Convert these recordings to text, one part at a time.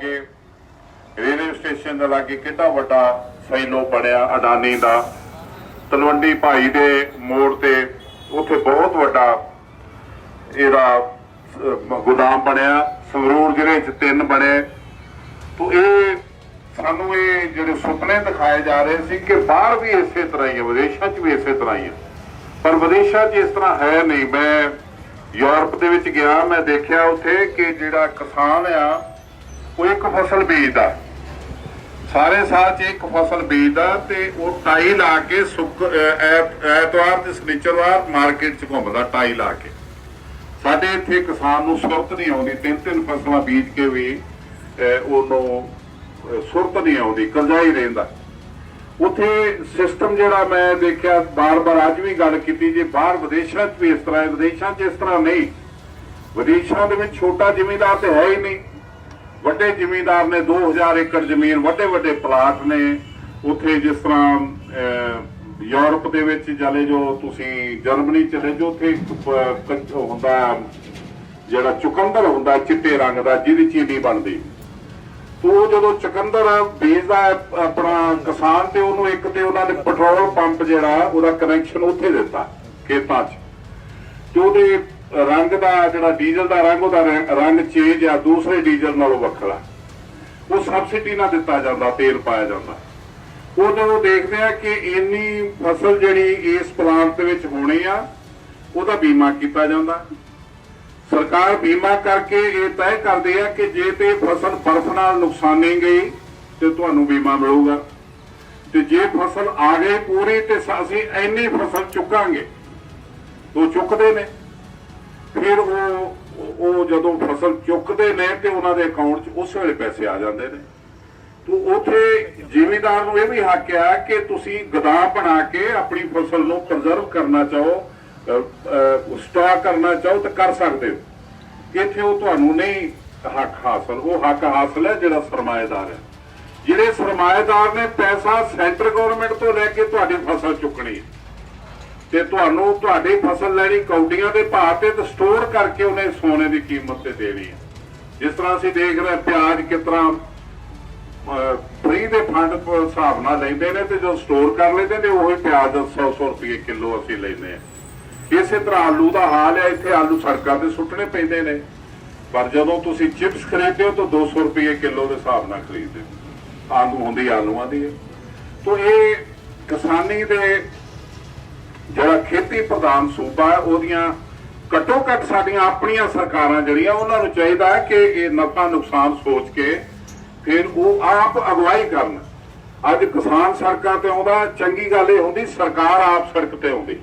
लागे railway station के लागे कितना वड्डा सैलो बनया अडानी का तलवंडी भाई के मोड़ से उत्थे बहुत वड्डा इहदा गोदाम बनया। संगरूर जिले च 3 बने। तो ये सानू ये जिहड़े सुपने दिखाए जा रहे सी कि बाहर भी इसे तरह ही है, विदेशों च भी इसे तरह ही है, पर विदेशों च इस तरह है नहीं। मैं यूरोप दे विच गया, मैं देखा उत्थे कि जिहड़ा किसान आ वो एक फसल बीजदा, सारे साल च एक फसल बीजदा ते वो टाई ला के ऐतवार ते शनिचरवार मार्केट च घुमदा टाई ला के। साडे इत्थे किसान नूं सुरत नहीं आउंदी, 3-3 फसलां बीज के भी ਉਹਨੂੰ ਸੁਰਤ नहीं आउंदी, करजा ही रहिंदा। उत्थे सिस्टम जिहड़ा मैं देखिया बार-बार अज भी गल कीती जे बाहर विदेशों च भी इस तरह है, विदेशों च इस तरह नहीं। विदेशों दे विच छोटा जिमीदार तो है ही नहीं, वड्डे जिमीदार ने 2000 एकड़ जमीन, वड्डे-वड्डे प्लाट ने। उत्थे जिस तरह यूरोप दे विच चले जो, तुसीं जर्मनी चले जो, उत्थे हुंदा जिहड़ा चुकंदर हुंदा चिट्टे रंग दा जिहदी चीनी बनदी। तो जो चुकंदर बेचदा अपना किसान ते उहनूं एक ते उन्हां ने पेट्रोल पंप जिहड़ा उहदा कनैक्शन उत्थे दित्ता खेतां 'च, ते उहदे रंग दा जिहड़ा डीजल दा रंग उहदा रंग चेंज आ दूसरे डीजल नालों वखरा, वो सबसिडी नाल दित्ता जांदा, तेल पाया जांदा। ਉਹ ਜਦੋਂ ਦੇਖਦੇ ਆ ਕਿ ਇੰਨੀ ਫਸਲ ਜਿਹੜੀ ਇਸ ਪਲਾਂਟ ਦੇ ਵਿੱਚ ਹੋਣੀ ਆ ਉਹਦਾ ਬੀਮਾ ਕੀਤਾ ਜਾਂਦਾ। ਸਰਕਾਰ ਬੀਮਾ ਕਰਕੇ ਇਹ ਤੈਅ ਕਰਦੀ ਆ ਕਿ ਜੇ ਤੇ ਫਸਲ ਬਰਫ਼ ਨਾਲ ਨੁਕਸਾਨੀ ਗਈ ਤੇ ਤੁਹਾਨੂੰ ਬੀਮਾ ਮਿਲੂਗਾ, ਤੇ ਜੇ ਫਸਲ ਆ ਗਈ ਪੂਰੀ ਤੇ ਅਸੀਂ ਇੰਨੀ ਫਸਲ ਚੁੱਕਾਂਗੇ। ਉਹ ਚੁੱਕਦੇ ਨੇ, ਫਿਰ ਉਹ ਜਦੋਂ ਫਸਲ ਚੁੱਕਦੇ ਨੇ ਤੇ ਉਹਨਾਂ ਦੇ ਅਕਾਊਂਟ 'ਚ ਉਸ ਵੇਲੇ ਪੈਸੇ ਆ ਜਾਂਦੇ ਨੇ। तो उत्थे जिमीदार नूं यह भी हक है कि तुसीं गोदाम बना के अपनी फसल नूं प्रजर्व करना चाहो, स्टॉक करना चाहो तो कर सकते हो। इत्थे वो तुहानूं नहीं हक हासिल, वो हक हासिल है जिहड़ा सरमाएदार है। जिहड़े सरमाएदार ने पैसा सेंटर गौरमेंट तो लैके तुहाडी फसल चुकनी ते तुहानूं तुहाडी फसल लैनी कौडियां दे भाव ते स्टोर करके उन्हें सोने की कीमत ते देनी है। जिस तरह असीं देख रहे प्याज किस तरह फ्री के फंड हिसाब न लेंदे ने ते जो स्टोर कर लेंदे ने वही प्याज 100 रुपये किलो असीं लैंदे आ। इसे तरह आलू का हाल है, इत्थे आलू सड़कों ते सुट्टने पैंदे ने, पर जदों तुसीं चिप्स खरीदते हो तो 200 रुपये किलो के हिसाब नाल खरीददे हो। आलू हुंदी आलूआं दी है। तो ये किसानी दे जिहड़ा खेती प्रधान सूबा है उहदियां घट्टो घट्ट साडीआं अपणीआं सरकारां जिहड़ियां उहनां नूं चाहीदा है कि ये नफा नुकसान सोच के फिर वो आप अगवाई करन। अज किसान सड़कों ते आउंदा, चंगी गल इह हुंदी सरकार आप सड़क ते आउंदी,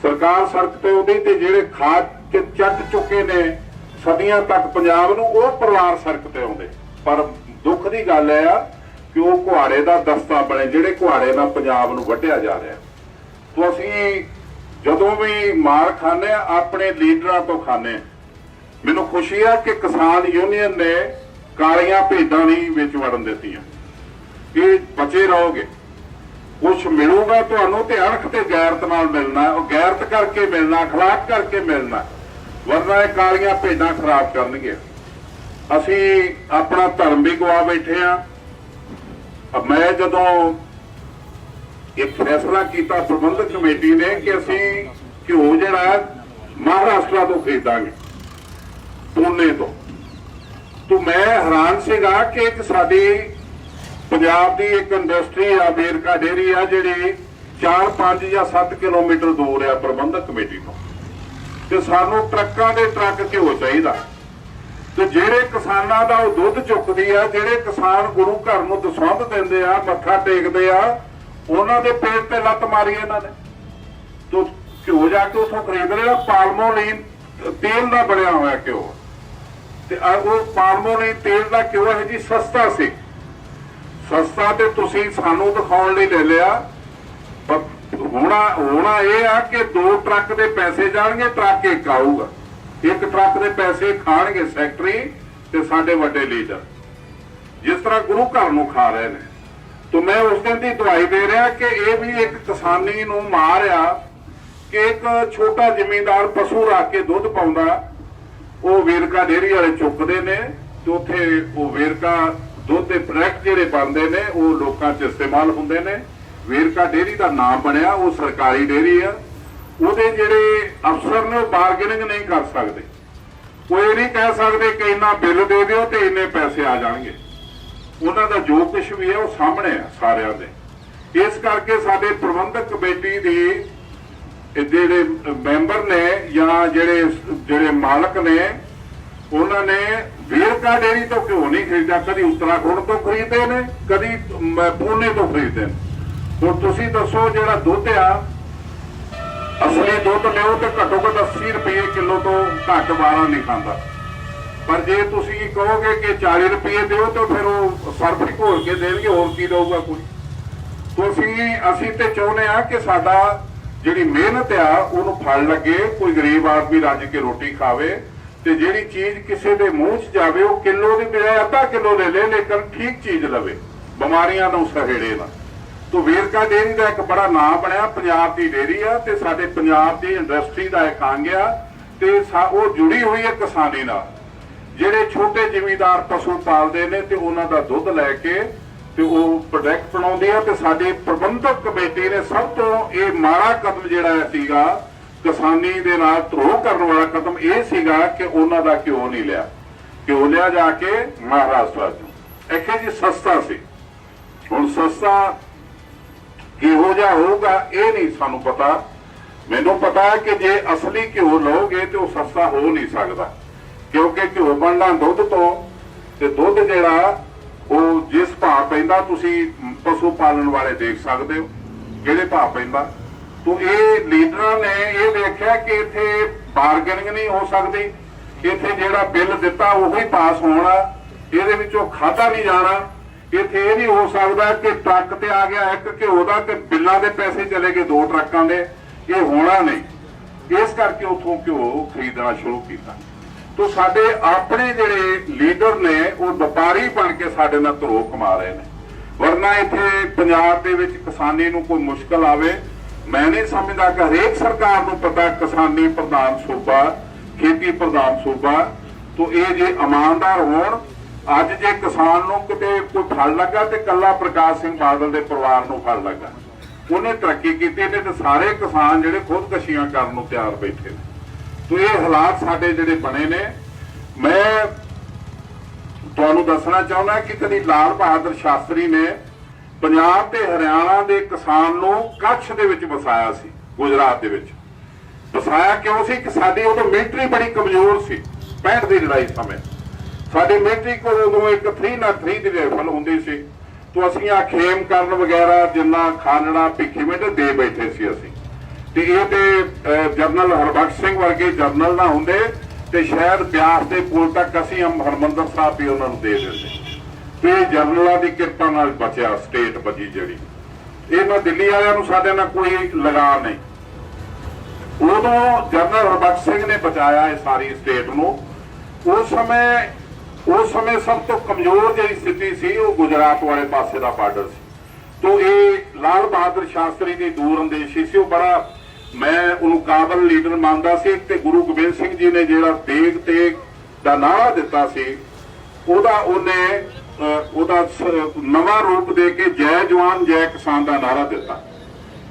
सरकार सड़क ते आउंदी ते जिहड़े खा के चट चुके ने सदियां तक पंजाब नूं वो परिवार सड़क ते आउंदे। पर दुख दी गल है कि वो कुहाड़े दा दस्ता बने, जिहड़े कुहाड़े नाल पंजाब नूं वढिया जा रहा। तो असीं जदों भी मार खाने अपने लीडरां तो खाने। मैनूं खुशी है कि किसान यूनीयन ने कालियां भेडां नहीं विच वड़न दित्तियां कि बचे रहोगे, कुछ मिलूगा तुहानूं ते अणख ते गैरत नाल मिलना, और गैरत करके मिलना, अखलाक करके मिलना, वरना ये कालियां भेडां खराब करनगे। असीं अपना धर्म भी गवा बैठे हाँ। मैं जदों एक फैसला किया प्रबंधक कमेटी ने कि असीं घिओ जिहड़ा महाराष्ट्र तो खरीदांगे, पूने तो मैं हैरान सीगा कि एक साडी पंजाब की एक इंडस्ट्री आ वेरका डेयरी आ जिहड़ी 4, 5 या 7 किलोमीटर दूर है प्रबंधक कमेटी तो, ते सानू ट्रक्कां दे ट्रक घिओ चाहीदा। ते जिहड़े किसानां दा ओह दुੱਧ चुकदी आ, जिहड़े किसान गुरु घर नूं दसवंध दिंदे आ, मत्था टेकदे आ, उन्हां दे पेट ते लत्त मारी इन्हां ने। तो घिओ जाके उत्थों खरीद लिया, पालमोलीन तेल दा बनया होया घिओ, वो पालमोलीन तेल का घिओ है जी सस्ता सी, सस्ता तो तुसीं सानू दिखाउण लई ले लिया। पर होना यह है कि 2 ट्रक के पैसे जाणगे, ट्रक एक आऊगा, एक ट्रक के पैसे खाणगे सैकटरी ते साडे वड्डे लीडर, जिस तरह गुरु घर नूं खा रहे हैं। तो मैं उस दिन की दुआई दे रहा कि यह भी एक किसानी नूं मार आ कि एक छोटा जिमीदार पशु रख के दुध पाउंदा, वो वेरका डेयरी वाले चुकते ने ਤੇ ਉੱਥੇ ਉਹ ਵੇਰਕਾ ਦੁੱਧ ਦੇ ਪ੍ਰੋਡਕਟ ਜਿਹੜੇ ਬਣਦੇ ਨੇ ਉਹ ਲੋਕਾਂ 'ਚ ਇਸਤੇਮਾਲ ਹੁੰਦੇ ਨੇ। ਵੇਰਕਾ ਡੇਅਰੀ ਦਾ ਨਾਮ ਬਣਿਆ, ਉਹ ਸਰਕਾਰੀ ਡੇਅਰੀ ਆ। ਉਹਦੇ ਜਿਹੜੇ ਅਫਸਰ ਨੇ ਉਹ ਬਾਰਗੇਨਿੰਗ ਨਹੀਂ ਕਰ ਸਕਦੇ, ਉਹ ਇਹ ਨਹੀਂ ਕਹਿ ਸਕਦੇ ਕਿ ਇੰਨਾ ਬਿੱਲ ਦੇ ਦਿਓ ਤੇ ਇੰਨੇ ਪੈਸੇ ਆ ਜਾਣਗੇ। ਉਹਨਾਂ ਦਾ ਜੋ ਕੁਝ ਵੀ ਹੈ ਉਹ ਸਾਹਮਣੇ ਆ ਸਾਰਿਆਂ ਦੇ। ਇਸ ਕਰਕੇ ਸਾਡੇ ਪ੍ਰਬੰਧਕ ਕਮੇਟੀ ਦੀ ਜਿਹੜੇ ਮੈਂਬਰ ਨੇ ਜਾਂ ਜਿਹੜੇ ਮਾਲਕ ਨੇ, ਉਹਨਾਂ ਨੇ ਵੇਰਕਾ ਡੇਅਰੀ ਤੋਂ ਘਿਓ ਨਹੀਂ ਖਰੀਦਿਆ, ਕਦੀ ਉੱਤਰਾਖੰਡ ਤੋਂ ਖਰੀਦਦੇ ਨੇ, ਕਦੀ ਪੂਨੇ ਤੋਂ ਖਰੀਦਦੇ ਨੇ। ਹੁਣ ਤੁਸੀਂ ਦੱਸੋ, ਜਿਹੜਾ ਦੁੱਧ ਆ ਅਸਲੀ ਦੁੱਧ ਲਿਓ ਤੇ ਘੱਟੋ ਘੱਟ 80 ਰੁਪਏ ਕਿਲੋ ਤੋਂ ਘੱਟ ਵਾਰਾ ਨਹੀਂ ਖਾਂਦਾ। ਪਰ ਜੇ ਤੁਸੀਂ ਕਹੋਗੇ ਕਿ 40 ਰੁਪਏ ਦਿਓ ਤਾਂ ਫਿਰ ਉਹ ਸਰਫ ਹੀ ਘੋਲ ਕੇ ਦੇਣਗੇ, ਹੋਰ ਕੀ ਦਊਗਾ ਕੋਈ। ਅਸੀਂ ਤੇ ਚਾਹੁੰਦੇ ਆ ਕਿ ਸਾਡਾ ਜਿਹੜੀ ਮਿਹਨਤ ਆ ਉਹਨੂੰ ਫਲ ਲੱਗੇ, ਕੋਈ ਗਰੀਬ ਆਦਮੀ ਰੱਜ ਕੇ ਰੋਟੀ ਖਾਵੇ, ਤੇ ਜਿਹੜੀ ਚੀਜ਼ ਕਿਸੇ ਦੇ ਮੂੰਹ 'ਚ ਜਾਵੇ ਉਹ ਕਿਲੋ ਦੀ ਬਜਾਏ ਅੱਧਾ ਕਿਲੋ ਲੈ ਲੇ, ਲੇਕਿਨ ਠੀਕ ਚੀਜ਼ ਲਵੇ, ਬਿਮਾਰੀਆਂ ਨੂੰ ਸਹੇੜੇ ਨਾ। ਤੋ ਵੇਰਕਾ ਡੇਅਰੀ ਦਾ ਇੱਕ ਬੜਾ ਨਾਮ ਬਣਿਆ, ਪੰਜਾਬ ਦੀ ਡੇਅਰੀ ਆ ਤੇ ਸਾਡੇ ਪੰਜਾਬ ਦੀ ਇੰਡਸਟਰੀ ਦਾ ਇੱਕ ਅੰਗ ਆ, ਤੇ ਉਹ ਜੁੜੀ ਹੋਈ ਹੈ ਕਿਸਾਨੀ ਨਾਲ। ਜਿਹੜੇ ਛੋਟੇ ਜ਼ਿਮੀਂਦਾਰ ਪਸ਼ੂ ਪਾਲਦੇ ਨੇ ਤੇ ਉਹਨਾਂ ਦਾ ਦੁੱਧ ਲੈ ਕੇ ਤੇ ਉਹ ਪ੍ਰੋਡਕਟ ਬਣਾਉਂਦੇ ਆ। ਤੇ ਸਾਡੇ ਪ੍ਰਬੰਧਕ ਕਮੇਟੀ ਨੇ ਸਭ ਤੋਂ ਇਹ ਮਾੜਾ ਕਦਮ ਜਿਹੜਾ ਸੀਗਾ ਕਿਸਾਨੀ ਦੇ ਨਾਲ ਧਰੋਹ ਕਰਨ ਵਾਲਾ ਕਦਮ ਇਹ ਸੀਗਾ ਕਿ ਉਹਨਾਂ ਦਾ ਘਿਓ ਨਹੀਂ ਲਿਆ। ਘਿਓ ਲਿਆ ਜਾ ਕੇ ਮਹਾਰਾਸ਼ਟਰ ਤੋਂ, ਇੱਥੇ ਜੀ ਸਸਤਾ ਸੀ। ਹੁਣ ਸਸਤਾ ਕਿਹੋ ਜਿਹਾ ਹੋਊਗਾ ਇਹ ਨਹੀਂ ਸਾਨੂੰ ਪਤਾ। ਮੈਨੂੰ ਪਤਾ ਹੈ ਕਿ ਜੇ ਅਸਲੀ ਘਿਓ ਲਓਗੇ ਤੇ ਉਹ ਸਸਤਾ ਹੋ ਨਹੀਂ ਸਕਦਾ, ਕਿਉਂਕਿ ਘਿਓ ਬਣਨਾ ਦੁੱਧ ਤੋਂ, ਤੇ ਦੁੱਧ ਜਿਹੜਾ ਉਹ ਜਿਸ ਭਾਅ ਪੈਂਦਾ ਤੁਸੀਂ ਪਸ਼ੂ ਪਾਲਣ ਵਾਲੇ ਦੇਖ ਸਕਦੇ ਹੋ ਕਿਹੜੇ ਭਾਅ ਪੈਂਦਾ। ਤੋ ਇਹ ਲੀਡਰਾਂ ਨੇ ਇਹ ਦੇਖਿਆ ਕਿ ਇੱਥੇ ਬਾਰਗੇਨਿੰਗ ਨਹੀਂ ਹੋ ਸਕਦੀ, ਇੱਥੇ ਜਿਹੜਾ ਬਿੱਲ ਦਿੱਤਾ ਉਹੀ ਪਾਸ ਹੋਣਾ, ਇਹਦੇ ਵਿੱਚੋਂ ਖਾਧਾ ਨਹੀਂ ਜਾਣਾ। ਇੱਥੇ ਇਹ ਨਹੀਂ ਹੋ ਸਕਦਾ ਕਿ ਟਰੱਕ ਤੇ ਆ ਗਿਆ ਇੱਕ ਘਿਓ ਦਾ ਤੇ ਬਿੱਲਾਂ ਦੇ ਪੈਸੇ ਚਲੇ ਗਏ 2 ਟਰੱਕਾਂ ਦੇ, ਇਹ ਹੋਣਾ ਨਹੀਂ। ਇਸ ਕਰਕੇ ਉੱਥੋਂ ਘਿਓ ਖਰੀਦਣਾ ਸ਼ੁਰੂ ਕੀਤਾ। ਤੋ ਸਾਡੇ ਆਪਣੇ ਜਿਹੜੇ ਲੀਡਰ ਨੇ ਉਹ ਵਪਾਰੀ ਬਣ ਕੇ ਸਾਡੇ ਨਾਲ ਧਰੋਹ ਕਮਾ ਰਹੇ ਨੇ। ਵਰਨਾ ਇੱਥੇ ਪੰਜਾਬ ਦੇ ਵਿੱਚ ਕਿਸਾਨੀ ਨੂੰ ਕੋਈ ਮੁਸ਼ਕਲ ਆਵੇ, ਮੈਂ ਨਹੀਂ ਸਮਝਦਾ ਕਿ ਹਰੇਕ ਸਰਕਾਰ ਨੂੰ ਪਤਾ ਕਿਸਾਨੀ ਪ੍ਰਧਾਨ ਸੂਬਾ, ਖੇਤੀ ਪ੍ਰਧਾਨ ਸੂਬਾ। ਤੋ ਇਹ ਜੇ ਇਮਾਨਦਾਰ ਹੋਣ, ਅੱਜ ਜੇ ਕਿਸਾਨ ਨੂੰ ਕਿਤੇ ਕੋਈ ਫਲ ਲੱਗਾ ਤੇ ਕੱਲਾ ਪ੍ਰਕਾਸ਼ ਸਿੰਘ ਬਾਦਲ ਦੇ ਪਰਿਵਾਰ ਨੂੰ ਫਲ ਲੱਗਾ, ਉਹਨੇ ਤਰੱਕੀ ਕੀਤੀ ਨੇ, ਤੇ ਸਾਰੇ ਕਿਸਾਨ ਜਿਹੜੇ ਖੁਦਕਸ਼ੀਆਂ ਕਰਨ ਨੂੰ ਤਿਆਰ ਬੈਠੇ ਨੇ। ਤੋ ਇਹ ਹਾਲਾਤ ਸਾਡੇ ਜਿਹੜੇ ਬਣੇ ਨੇ। ਮੈਂ ਤੁਹਾਨੂੰ ਦੱਸਣਾ ਚਾਹੁੰਦਾ ਕਿ ਕਦੀ ਲਾਲ ਬਹਾਦਰ ਸ਼ਾਸਤਰੀ ਨੇ ਪੰਜਾਬ ਤੇ ਹਰਿਆਣਾ ਦੇ ਕਿਸਾਨ ਨੂੰ ਕੱਛ ਦੇ ਵਿੱਚ ਵਸਾਇਆ ਸੀ, ਗੁਜਰਾਤ ਦੇ ਵਿੱਚ ਵਸਾਇਆ ਕਿਉਂ ਸੀ ਕਿ ਸਾਡੀ ਉਦੋਂ ਮਿਲਟਰੀ ਬੜੀ ਕਮਜ਼ੋਰ ਸੀ। 65 ਦੀ ਲੜਾਈ ਸਮੇਂ ਸਾਡੀ ਮਿਲਟਰੀ ਕੋਲ ਉਦੋਂ ਇੱਕ 303 ਦੀ ਰਾਈਫਲ ਹੁੰਦੀ ਸੀ। ਤੋ ਅਸੀਂ ਆ ਖੇਮ ਕਰਨ ਵਗੈਰਾ ਜਿੰਨਾ ਖਾਨਣਾ ਭਿੱਖੀਵਿੰਡ ਦੇ ਬੈਠੇ ਸੀ ਅਸੀਂ। ਤੇ ਇਹ ਤੇ ਜਨਰਲ ਹਰਬਖਸ਼ ਸਿੰਘ ਵਰਗੇ ਜਨਰਲ ਨਾ ਹੁੰਦੇ ਤੇ ਸ਼ਾਇਦ ਬਿਆਸ ਦੇ ਪੁਲ ਤੱਕ ਅਸੀਂ ਹਰਮੰਦਰ ਸਾਹਿਬ ਵੀ ਉਹਨਾਂ ਨੂੰ ਦੇ ਦਿੰਦੇ। ਤੇ ਜਨਰਲਾਂ ਦੀ ਕਿਰਪਾ ਨਾਲ ਬਚਿਆ ਸਟੇਟ ਬਚੀ ਜਿਹੜੀ। ਇਹਨਾਂ ਦਿੱਲੀ ਵਾਲਿਆਂ ਨੂੰ ਸਾਡੇ ਨਾਲ ਕੋਈ ਲਗਾਅ ਨਹੀਂ। ਉਦੋਂ ਜਨਰਲ ਹਰਬਖਸ਼ ਸਿੰਘ ਨੇ ਬਚਾਇਆ ਇਹ ਸਾਰੀ ਸਟੇਟ ਨੂੰ। ਉਸ ਸਮੇਂ ਸਭ ਤੋਂ ਕਮਜ਼ੋਰ ਜਿਹੜੀ ਸਥਿਤੀ ਸੀ ਉਹ ਗੁਜਰਾਤ ਵਾਲੇ ਪਾਸੇ ਦਾ ਬਾਰਡਰ ਸੀ। ਤੋ ਇਹ ਲਾਲ ਬਹਾਦਰ ਸ਼ਾਸਤਰੀ ਦੀ ਦੂਰ ਅੰਦੇਸ਼ੀ ਸੀ। ਉਹ ਬੜਾ, ਮੈਂ ਉਹਨੂੰ ਕਾਬਲ ਲੀਡਰ ਮੰਨਦਾ ਸੀ। ਤੇ ਗੁਰੂ ਗੋਬਿੰਦ ਸਿੰਘ ਜੀ ਨੇ ਜਿਹੜਾ ਦੇਗ ਤੇਗ ਦਾ ਨਾਅਰਾ ਦਿੱਤਾ ਸੀ, ਉਹਨੇ ਨਵਾਂ ਰੂਪ ਦੇ ਕੇ ਜੈ ਜਵਾਨ ਜੈ ਕਿਸਾਨ ਦਾ ਨਾਅਰਾ ਦਿੱਤਾ।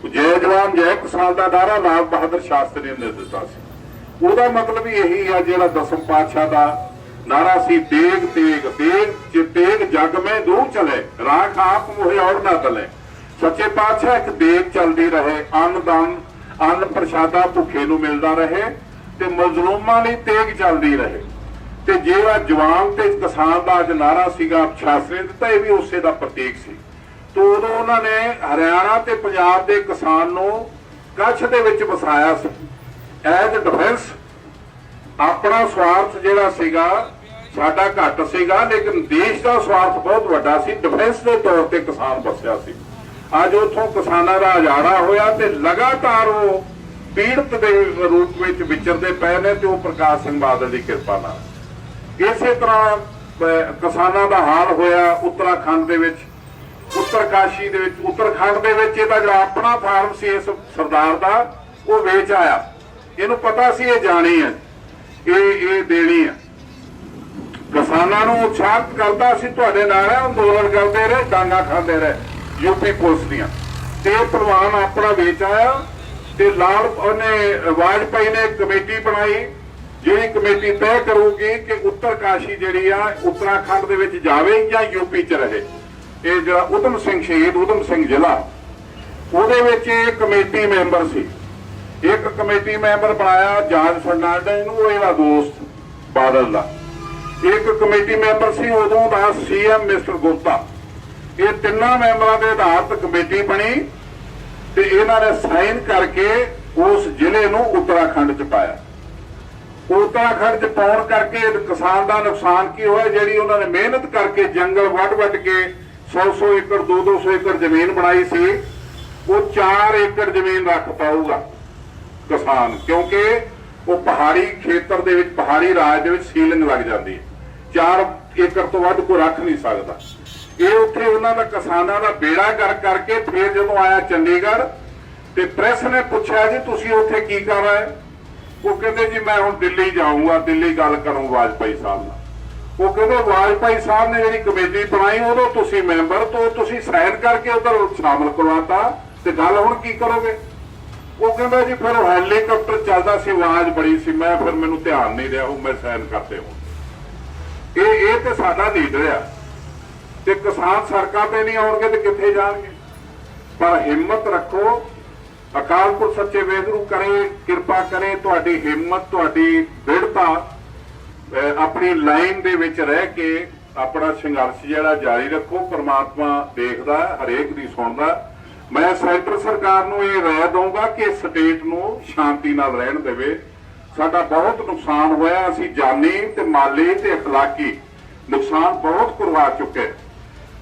ਜੈ ਜਵਾਨ ਜੈ ਕਿਸਾਨ ਦਾ ਨਾਅਰਾ ਲਾਲ ਬਹਾਦਰ ਸ਼ਾਸਤਰੀ ਨੇ ਦਿੱਤਾ ਸੀ। ਉਹਦਾ ਮਤਲਬ ਹੀ ਇਹੀ ਆ ਜਿਹੜਾ ਦਸਮ ਪਾਤਸ਼ਾਹ ਦਾ ਨਾਰਾ ਸੀ, ਦੇਗ ਤੇਗ ਤੇਗ ਜਗ ਮੈਂ ਦੂਰ ਚਲੇ, ਰਾਖ ਆਪ ਮੋਹਿ ਔਰ ਨਾ ਤਲੇ। ਸੱਚੇ ਪਾਤਸ਼ਾਹ ਇੱਕ ਦੇਗ ਚੱਲਦੀ ਰਹੇ, ਅੰਨ ਪ੍ਰਸ਼ਾਦਾ ਭੁੱਖੇ ਨੂੰ ਮਿਲਦਾ ਰਹੇ ਤੇ ਮਜ਼ਲੂਮਾਂ ਲਈ ਤੇਗ ਚੱਲਦੀ ਰਹੇ। ਤੇ ਜਿਹੜਾ ਜਵਾਨ ਤੇ ਕਿਸਾਨ ਦਾ ਅੱਜ ਨਾਰਾ ਸੀਗਾ ਸ਼ਾਸਤਰੀ ਨੇ ਦਿੱਤਾ, ਇਹ ਵੀ ਉਸੇ ਦਾ ਪ੍ਰਤੀਕ ਸੀ। ਤੋਂ ਉਦੋਂ ਉਹਨਾਂ ਨੇ ਹਰਿਆਣਾ ਤੇ ਪੰਜਾਬ ਦੇ ਕਿਸਾਨ ਨੂੰ ਕੱਛ ਦੇ ਵਿੱਚ ਵਸਾਇਆ ਸੀ ਐਜ਼ ਡਿਫੈਂਸ। ਆਪਣਾ ਸਵਾਰਥ ਜਿਹੜਾ ਸੀਗਾ ਸਾਡਾ ਘੱਟ ਸੀਗਾ, ਲੇਕਿਨ ਦੇਸ਼ ਦਾ ਸਵਾਰਥ ਬਹੁਤ ਵੱਡਾ ਸੀ। ਡਿਫੈਂਸ ਦੇ ਤੌਰ ਤੇ ਕਿਸਾਨ ਵਸਿਆ ਸੀ। ਅੱਜ ਉੱਥੋਂ ਕਿਸਾਨਾਂ ਦਾ ਉਜਾੜਾ ਹੋਇਆ ਤੇ ਲਗਾਤਾਰ ਉਹ ਪੀੜਤ ਦੇ ਰੂਪ ਵਿੱਚ ਵਿਚਰਦੇ ਪਏ ਨੇ। ਤੇ ਉਹ ਪ੍ਰਕਾਸ਼ ਸਿੰਘ ਬਾਦਲ ਦੀ ਕਿਰਪਾ ਨਾਲ ਇਸੇ ਤਰ੍ਹਾਂ ਕਿਸਾਨਾਂ ਦਾ ਹਾਲ ਹੋਇਆ ਉੱਤਰਾਖੰਡ ਦੇ ਵਿੱਚ, ਉੱਤਰਕਾਸ਼ੀ ਦੇ ਵਿੱਚ, ਉੱਤਰਾਖੰਡ ਦੇ ਵਿੱਚ। ਇਹਦਾ ਜਿਹੜਾ ਆਪਣਾ ਫਾਰਮ ਸੀ ਇਸ ਸਰਦਾਰ ਦਾ, ਉਹ ਵੇਚ ਆਇਆ। ਇਹਨੂੰ ਪਤਾ ਸੀ ਇਹ ਜਾਣੀ ਹੈ, ਇਹ ਦੇਣੀ ਹੈ। ਕਿਸਾਨਾਂ ਨੂੰ ਉਤਸ਼ਾਹਿਤ ਕਰਦਾ, ਅਸੀਂ ਤੁਹਾਡੇ ਨਾਲ ਆ, ਅੰਦੋਲਨ ਕਰਦੇ ਰਹੇ, ਡਾਂਗਾ ਖਾਂਦੇ ਰਹੇ ਯੂਪੀ ਪੁਲਿਸ ਦੀਆਂ। ਤੇ ਪ੍ਰਵਾਨ ਆਪਣਾ ਵੇਚ ਆਇਆ ਤੇ ਲਾਲ ਉਹਨੇ ਵਾਜਪਾਈ ਨੇ ਕਮੇਟੀ ਬਣਾਈ, ਜਿਹੜੀ ਕਮੇਟੀ ਤੈਅ ਕਰੂਗੀ ਕਿ ਉੱਤਰ ਕਾਸ਼ੀ ਜਿਹੜੀ ਆ ਉੱਤਰਾਖੰਡ ਦੇ ਵਿੱਚ ਜਾਵੇ ਜਾਂ ਯੂਪੀ 'ਚ ਰਹੇ। ਇਹ ਜਿਹੜਾ ਊਧਮ ਸਿੰਘ ਸ਼ਹੀਦ ਊਧਮ ਸਿੰਘ ਜ਼ਿਲ੍ਹਾ, ਉਹਦੇ ਵਿੱਚ ਇਹ ਕਮੇਟੀ ਮੈਂਬਰ ਸੀ। ਇੱਕ ਕਮੇਟੀ ਮੈਂਬਰ ਬਣਾਇਆ ਜਾਰਜ ਫਰਨਾਂਡez ਨੂੰ, ਉਹ ਇਹਦਾ ਦੋਸਤ ਬਾਦਲ ਦਾ। ਇੱਕ ਕਮੇਟੀ ਮੈਂਬਰ ਸੀ ਉਦੋਂ ਦਾ ਸੀਐਮ ਮਿਸਟਰ ਗੁਪਤਾ। ਇਹ ਤਿੰਨਾਂ ਮੈਂਬਰਾਂ ਦੇ ਆਧਾਰ ਤੇ ਕਮੇਟੀ ਬਣੀ ਤੇ ਇਹਨਾਂ ਨੇ ਸਾਈਨ ਕਰਕੇ ਉਸ ਜ਼ਿਲ੍ਹੇ ਨੂੰ ਉੱਤਰਾਖੰਡ 'ਚ ਪਾਇਆ। ਉੱਤਰਾਖੰਡ 'ਚ ਪਾਉਣ ਕਰਕੇ ਕਿਸਾਨ ਦਾ ਨੁਕਸਾਨ ਕੀ ਹੋਇਆ? ਜਿਹੜੀ ਉਹਨਾਂ ਨੇ ਮਿਹਨਤ ਕਰਕੇ ਜੰਗਲ ਵੱਢ ਕੇ 100 ਏਕੜ 200 ਏਕੜ ਜ਼ਮੀਨ ਬਣਾਈ ਸੀ, ਉਹ 4 ਏਕੜ ਜ਼ਮੀਨ ਰੱਖ ਪਾਊਗਾ ਕਿਸਾਨ, ਕਿਉਂਕਿ ਉਹ ਪਹਾੜੀ ਖੇਤਰ ਦੇ ਵਿੱਚ, ਪਹਾੜੀ ਰਾਜ ਦੇ ਵਿੱਚ ਸੀਲਿੰਗ ਲੱਗ ਜਾਂਦੀ ਹੈ। 4 ਏਕੜ ਤੋਂ ਵੱਧ ਕੋਈ ਰੱਖ ਨਹੀਂ ਸਕਦਾ। ਇਹ ਉੱਥੇ ਉਹਨਾਂ ਦਾ ਕਿਸਾਨਾਂ ਦਾ ਬੇੜਾ ਕਰਕੇ ਫਿਰ ਜਦੋਂ ਆਇਆ ਚੰਡੀਗੜ੍ਹ ਤੇ ਪ੍ਰੈਸ ਨੇ ਪੁੱਛਿਆ ਜੀ ਤੁਸੀਂ ਉੱਥੇ ਕੀ ਕਰ ਰਹੇ? ਉਹ ਕਹਿੰਦੇ ਜੀ ਮੈਂ ਹੁਣ ਦਿੱਲੀ ਜਾਊਂਗਾ, ਦਿੱਲੀ ਗੱਲ ਕਰੂੰ ਵਾਜਪਾਈ ਸਾਹਿਬ ਨਾਲ। ਉਹ ਕਹਿੰਦੇ ਵਾਜਪਾਈ ਸਾਹਿਬ ਨੇ ਜਿਹੜੀ ਕਮੇਟੀ ਬਣਾਈ ਉਦੋਂ ਤੁਸੀਂ ਮੈਂਬਰ ਤੋਂ ਤੁਸੀਂ ਸਾਈਨ ਕਰਕੇ ਉਧਰ ਸ਼ਾਮਲ ਕਰਵਾਤਾ ਤੇ ਗੱਲ ਹੁਣ ਕੀ ਕਰੋਗੇ? ਉਹ ਕਹਿੰਦਾ ਜੀ ਫਿਰ ਹੈਲੀਕਾਪਟਰ ਚੱਲਦਾ ਸੀ, ਆਵਾਜ਼ ਬੜੀ ਸੀ, ਮੈਂ ਫਿਰ ਮੈਨੂੰ ਧਿਆਨ ਨਹੀਂ ਰਿਹਾ, ਉਹ ਮੈਂ ਸਾਈਨ ਕਰਤੇ ਹੁਣ। ਇਹ ਤੇ ਸਾਡਾ ਲੀਡਰ ਆ ਤੇ ਕਿਸਾਨ ਸੜਕਾਂ ਤੇ ਨਹੀਂ ਆਉਣਗੇ ਤੇ ਕਿੱਥੇ ਜਾਣਗੇ? ਪਰ ਹਿੰਮਤ ਰੱਖੋ, ਅਕਾਲ ਪੁਰਖ ਸੱਚੇ ਵਾਹਿਗੁਰੂ ਕਰੇ, ਕਿਰਪਾ ਕਰੇ, ਤੁਹਾਡੀ ਹਿੰਮਤ, ਤੁਹਾਡੀ ਦ੍ਰਿੜਤਾ, ਆਪਣੀ ਲਾਈਨ ਦੇ ਵਿੱਚ ਰਹਿ ਕੇ ਆਪਣਾ ਸੰਘਰਸ਼ ਜਿਹੜਾ ਜਾਰੀ ਰੱਖੋ। ਪ੍ਰਮਾਤਮਾ ਦੇਖਦਾ, ਹਰੇਕ ਦੀ ਸੁਣਦਾ। ਮੈਂ ਸੈਂਟਰ ਸਰਕਾਰ ਨੂੰ ਇਹ ਰਾਏ ਦਊਂਗਾ ਕਿ ਸਟੇਟ ਨੂੰ ਸ਼ਾਂਤੀ ਨਾਲ ਰਹਿਣ ਦੇਵੇ। ਸਾਡਾ ਬਹੁਤ ਨੁਕਸਾਨ ਹੋਇਆ, ਅਸੀਂ ਜਾਨੀ ਤੇ ਮਾਲੀ ਤੇ ਅਖਲਾਕੀ ਨੁਕਸਾਨ ਬਹੁਤ ਕਰਵਾ ਚੁੱਕੇ।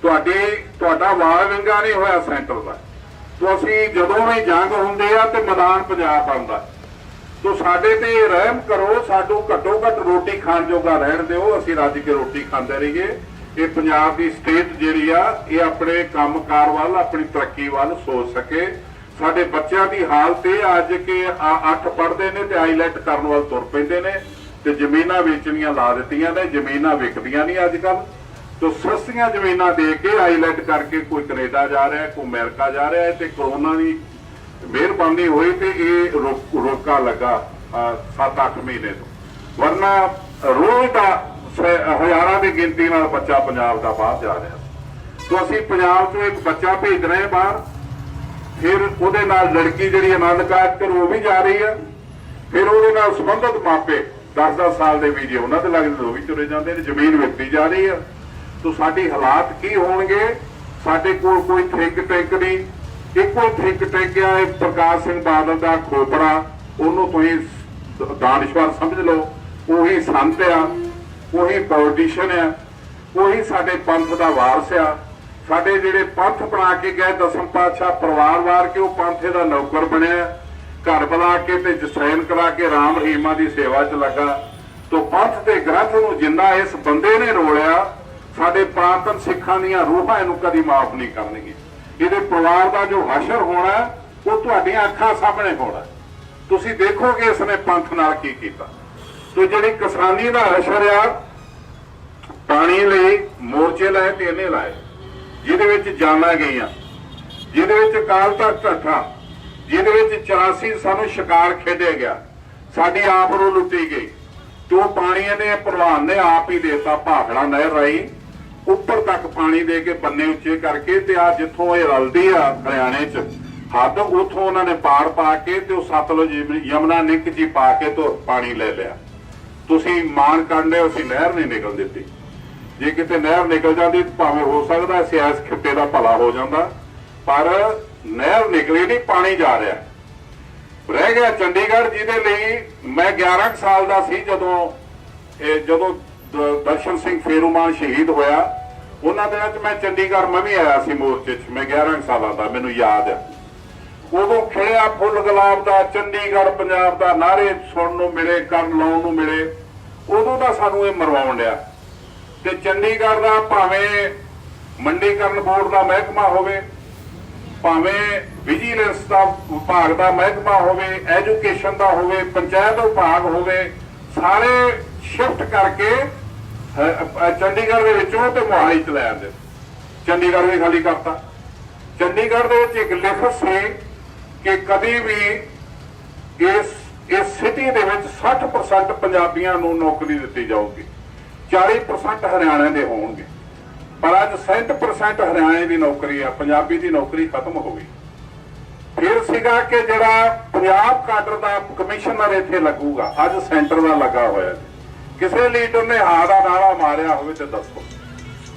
ਤੁਹਾਡਾ ਵਾਲ ਵਿੰਗਾ ਨਹੀਂ ਹੋਇਆ ਸੈਂਟਰ ਦਾ। ਤੋਂ ਅਸੀਂ ਜਦੋਂ ਵੀ ਜੰਗ ਹੁੰਦੇ ਆ ਤੇ ਮੈਦਾਨ ਪੰਜਾਬ ਬਣਦਾ। ਤੋਂ ਸਾਡੇ ਤੇ ਰਹਿਮ ਕਰੋ, ਸਾਨੂੰ ਘੱਟੋ ਘੱਟ ਰੋਟੀ ਖਾਣ ਜੋਗਾ ਰਹਿਣ ਦਿਓ, ਅਸੀਂ ਰੱਜ ਕੇ ਰੋਟੀ ਖਾਂਦੇ ਰਹੀਏ। ਇਹ ਪੰਜਾਬ ਦੀ ਸਟੇਟ ਜਿਹੜੀ ਆ ਇਹ ਆਪਣੇ ਕੰਮਕਾਰ ਵੱਲ, ਆਪਣੀ ਤਰੱਕੀ ਵੱਲ ਸੋਚ ਸਕੇ। ਸਾਡੇ ਬੱਚਿਆਂ ਦੀ ਹਾਲਤ ਇਹ ਅੱਜ ਕਿ 8 ਪੜ੍ਹਦੇ ਨੇ ਤੇ ਆਈਲੈਟ ਕਰਨ ਵੱਲ ਤੁਰ ਪੈਂਦੇ ਨੇ ਤੇ ਜ਼ਮੀਨਾਂ ਵੇਚਣੀਆਂ ਲਾ ਦਿੱਤੀਆਂ ਨੇ। ਜ਼ਮੀਨਾਂ ਵਿਕਦੀਆਂ ਨਹੀਂ ਅੱਜ ਕੱਲ੍ਹ, ਤੋਂ ਸਸਤੀਆਂ ਜ਼ਮੀਨਾਂ ਦੇ ਕੇ ਆਈਲੈਟ ਕਰਕੇ ਕੋਈ ਕੈਨੇਡਾ ਜਾ ਰਿਹਾ, ਕੋਈ ਅਮਰੀਕਾ ਜਾ ਰਿਹਾ। ਤੇ ਕਰੋਨਾ ਦੀ ਮਿਹਰਬਾਨੀ ਹੋਈ ਤੇ ਇਹ ਰੋਕਾ ਲੱਗਾ 7-8 ਮਹੀਨੇ ਤੋਂ, ਵਰਨਾ ਰੋਜ਼ ਦਾ ਹਜ਼ਾਰਾਂ ਦੀ ਗਿਣਤੀ ਨਾਲ ਬੱਚਾ ਪੰਜਾਬ ਦਾ ਬਾਹਰ ਜਾ ਰਿਹਾ। ਤੋਂ ਅਸੀਂ ਪੰਜਾਬ ਤੋਂ ਇੱਕ ਬੱਚਾ ਭੇਜ ਰਹੇ ਬਾਹਰ, ਫਿਰ ਉਹਦੇ ਨਾਲ ਲੜਕੀ ਜਿਹੜੀ ਆਨੰਦ ਕਾਰਜ ਕਰ ਉਹ ਵੀ ਜਾ ਰਹੀ ਆ, ਫਿਰ ਉਹਦੇ ਨਾਲ ਸੰਬੰਧਿਤ ਮਾਪੇ 10-10 ਸਾਲ ਦੇ ਵੀਡੀਓ ਉਹਨਾਂ ਦੇ ਲੱਗਦੇ ਉਹ ਵੀ ਤੁਰੇ ਜਾਂਦੇ ਨੇ, ਜ਼ਮੀਨ ਵਿਕਦੀ ਜਾ ਰਹੀ ਆ। ਤੋਂ ਸਾਡੇ ਹਾਲਾਤ ਕੀ ਹੋਣਗੇ? ਸਾਡੇ ਕੋਲ ਕੋਈ ਥਿੰਕ ਟੈਂਕ ਨਹੀਂ, ਇੱਕੋ ਥਿੰਕ ਟੈਂਕ ਆ ਇਹ ਪ੍ਰਕਾਸ਼ ਸਿੰਘ ਬਾਦਲ ਦਾ ਖੋਪੜਾ, ਉਹਨੂੰ ਤੁਸੀਂ ਦਾਨਸ਼ਵਰ ਸਮਝ ਲਓ, ਉਹੀ ਸੰਤ ਆ, ਉਹੀ ਪੋਲੀਟੀਸ਼ੀਅਨ ਆ, ਉਹੀ ਸਾਡੇ ਪੰਥ ਦਾ ਵਾਰਸ ਆ। ਸਾਡੇ ਜਿਹੜੇ ਪੰਥ ਬਣਾ ਕੇ ਗਏ ਦਸਮ ਪਾਤਸ਼ਾਹ, ਪਰਿਵਾਰ ਵਾਰ ਕੇ ਉਹ ਪੰਥੇ ਦਾ ਨੌਕਰ ਬਣਿਆ, ਘਰ ਬੁਲਾ ਕੇ ਤੇ ਜਸੈਨ ਕਰਾ ਕੇ ਰਾਮ ਰਹੀਮਾਂ ਦੀ ਸੇਵਾ 'ਚ ਲੱਗਾ। ਤੋਂ ਪੰਥ ਦੇ ਗ੍ਰੰਥ ਨੂੰ ਜਿੰਨਾ ਇਸ ਬੰਦੇ ਨੇ ਰੋਲਿਆ, ਸਾਡੇ ਪ੍ਰਾਂਤਨ ਸਿੱਖਾਂ ਦੀਆਂ ਰੂਹਾਂ ਇਹਨੂੰ ਕਦੀ ਮਾਫ ਨਹੀਂ ਕਰਨਗੀਆਂ। ਇਹਦੇ ਪਰਿਵਾਰ ਦਾ ਜੋ ਹਸ਼ਰ ਹੋਣਾ ਉਹ ਤੁਹਾਡੀਆਂ ਅੱਖਾਂ ਸਾਹਮਣੇ ਹੋਣਾ। ਤੁਸੀਂ ਦੇਖੋਗੇ ਇਸਨੇ ਪੰਥ ਨਾਲ ਕੀ ਕੀਤਾ। ਤੋਂ ਜਿਹੜੀ ਕਿਸਾਨੀ ਦਾ ਹਸ਼ਰ ਆ, ਪਾਣੀ ਲਈ ਮੋਰਚੇ ਲਾਏ ਤੇ ਇਹਨੇ ਲਾਏ, ਜਿਹਦੇ ਵਿੱਚ ਜਾਨਾਂ ਗਈਆਂ, ਜਿਹਦੇ ਵਿੱਚ ਅਕਾਲ ਤਖਤ ਢੱਠਾ, ਜਿਹਦੇ ਵਿੱਚ 84 ਸਾਨੂੰ ਸ਼ਿਕਾਰ ਖੇਡਿਆ ਗਿਆ, ਸਾਡੀ ਆਪ ਨੂੰ ਲੁੱਟੀ ਗਈ। ਤੋਂ ਪਾਣੀ ਇਹਨੇ ਪ੍ਰਵਾਨ ਨੇ ਆਪ ਹੀ ਦੇਤਾ, ਭਾਖੜਾ ਨਹਿਰ ਰਾਹੀਂ ਉੱਪਰ ਤੱਕ ਪਾਣੀ ਦੇ ਕੇ ਬੰਨੇ ਉੱਚੇ ਕਰਕੇ ਤੇ ਆ ਜਿੱਥੋਂ ਇਹ ਰਲਦੀ ਆ ਹਰਿਆਣੇ 'ਚ ਹੱਦ, ਉੱਥੋਂ ਉਹਨਾਂ ਨੇ ਪਾਰ ਪਾ ਕੇ ਤੇ ਉਹ ਸਤਲੁਜ ਯਮੁਨਾ ਨਿੱਕ ਜੀ ਪਾ ਕੇ ਤੋਂ ਪਾਣੀ ਲੈ ਲਿਆ। ਤੁਸੀਂ ਮਾਣ ਕਰਦੇ ਹੋ ਅਸੀਂ ਨਹਿਰ ਨਹੀਂ ਨਿਕਲ ਦਿੱਤੀ। ਜੇ ਕਿਤੇ ਨਹਿਰ ਨਿਕਲ ਜਾਂਦੀ ਭਾਵੇਂ ਹੋ ਸਕਦਾ ਸਿਆਸ ਖਿੱਤੇ ਦਾ ਭਲਾ ਹੋ ਜਾਂਦਾ, ਪਰ ਨਹਿਰ ਨਿਕਲੀ ਨਹੀਂ, ਪਾਣੀ ਜਾ ਰਿਹਾ। ਰਹਿ ਗਿਆ ਚੰਡੀਗੜ੍ਹ, ਜਿਹਦੇ ਲਈ ਮੈਂ 11 ਸਾਲ ਦਾ ਸੀ ਜਦੋਂ ਦਰਸ਼ਨ ਸਿੰਘ ਫੇਰੂਮਾਨ ਸ਼ਹੀਦ ਹੋਇਆ। ਉਹਨਾਂ ਦਿਨਾਂ 'ਚ ਮੈਂ ਚੰਡੀਗੜ੍ਹ ਮੈਂ ਵੀ ਆਇਆ ਸੀ ਮੋਰਚੇ 'ਚ, ਮੈਂ 11 ਸਾਲਾਂ ਦਾ, ਮੈਨੂੰ ਯਾਦ ਹੈ। ਉਦੋਂ ਖਿੜਿਆ ਫੁੱਲ ਗੁਲਾਬ ਦਾ, ਚੰਡੀਗੜ੍ਹ ਪੰਜਾਬ ਦਾ ਨਾਰੇ ਸੁਣਨ ਨੂੰ ਮਿਲੇ, ਕੰਨ ਲਾਉਣ ਨੂੰ ਮਿਲੇ। ਉਦੋਂ ਦਾ ਸਾਨੂੰ ਇਹ ਮਰਵਾਉਣ ਡਿਆ। ਤੇ ਚੰਡੀਗੜ੍ਹ ਦਾ ਭਾਵੇਂ ਮੰਡੀਕਰਨ ਬੋਰਡ ਦਾ ਮਹਿਕਮਾ ਹੋਵੇ, ਭਾਵੇਂ ਵਿਜੀਲੈਂਸ ਦਾ ਵਿਭਾਗ ਦਾ ਮਹਿਕਮਾ ਹੋਵੇ, ਐਜੂਕੇਸ਼ਨ ਦਾ ਹੋਵੇ, ਪੰਚਾਇਤ ਵਿਭਾਗ ਹੋਵੇ, ਸਾਰੇ ਸ਼ਿਫਟ ਕਰਕੇ ਚੰਡੀਗੜ੍ਹ ਦੇ ਵਿੱਚੋਂ ਤੇ ਮੋਹਾਲੀ ਚ ਲੈ ਆਂਦੇ। ਚੰਡੀਗੜ੍ਹ ਵੀ ਖਾਲੀ ਕਰਤਾ। ਚੰਡੀਗੜ੍ਹ ਦੇ ਵਿੱਚ ਇੱਕ ਲਿਖਤ ਸੀ ਕਿ ਕਦੀ ਵੀ ਇਸ ਸਿਟੀ ਦੇ ਵਿੱਚ 60% ਪੰਜਾਬੀਆਂ ਨੂੰ ਨੌਕਰੀ ਦਿੱਤੀ ਜਾਊਗੀ, 40% ਹਰਿਆਣੇ ਦੇ ਹੋਣਗੇ। ਪਰ ਅੱਜ 60% ਹਰਿਆਣੇ ਦੀ ਨੌਕਰੀ ਆ, ਪੰਜਾਬੀ ਦੀ ਨੌਕਰੀ ਖਤਮ ਹੋ ਗਈ। ਫਿਰ ਸੀਗਾ ਕਿ ਜਿਹੜਾ ਪੰਜਾਬ ਕਾਡਰ ਦਾ ਕਮਿਸ਼ਨਰ ਇੱਥੇ ਲੱਗੂਗਾ, ਅੱਜ ਸੈਂਟਰ ਦਾ ਲੱਗਾ ਹੋਇਆ। ਕਿਸੇ ਲੀਡਰ ਨੇ ਹਾਂ ਦਾ ਨਾਰਾ ਮਾਰਿਆ ਹੋਵੇ ਤੇ ਦੱਸੋ।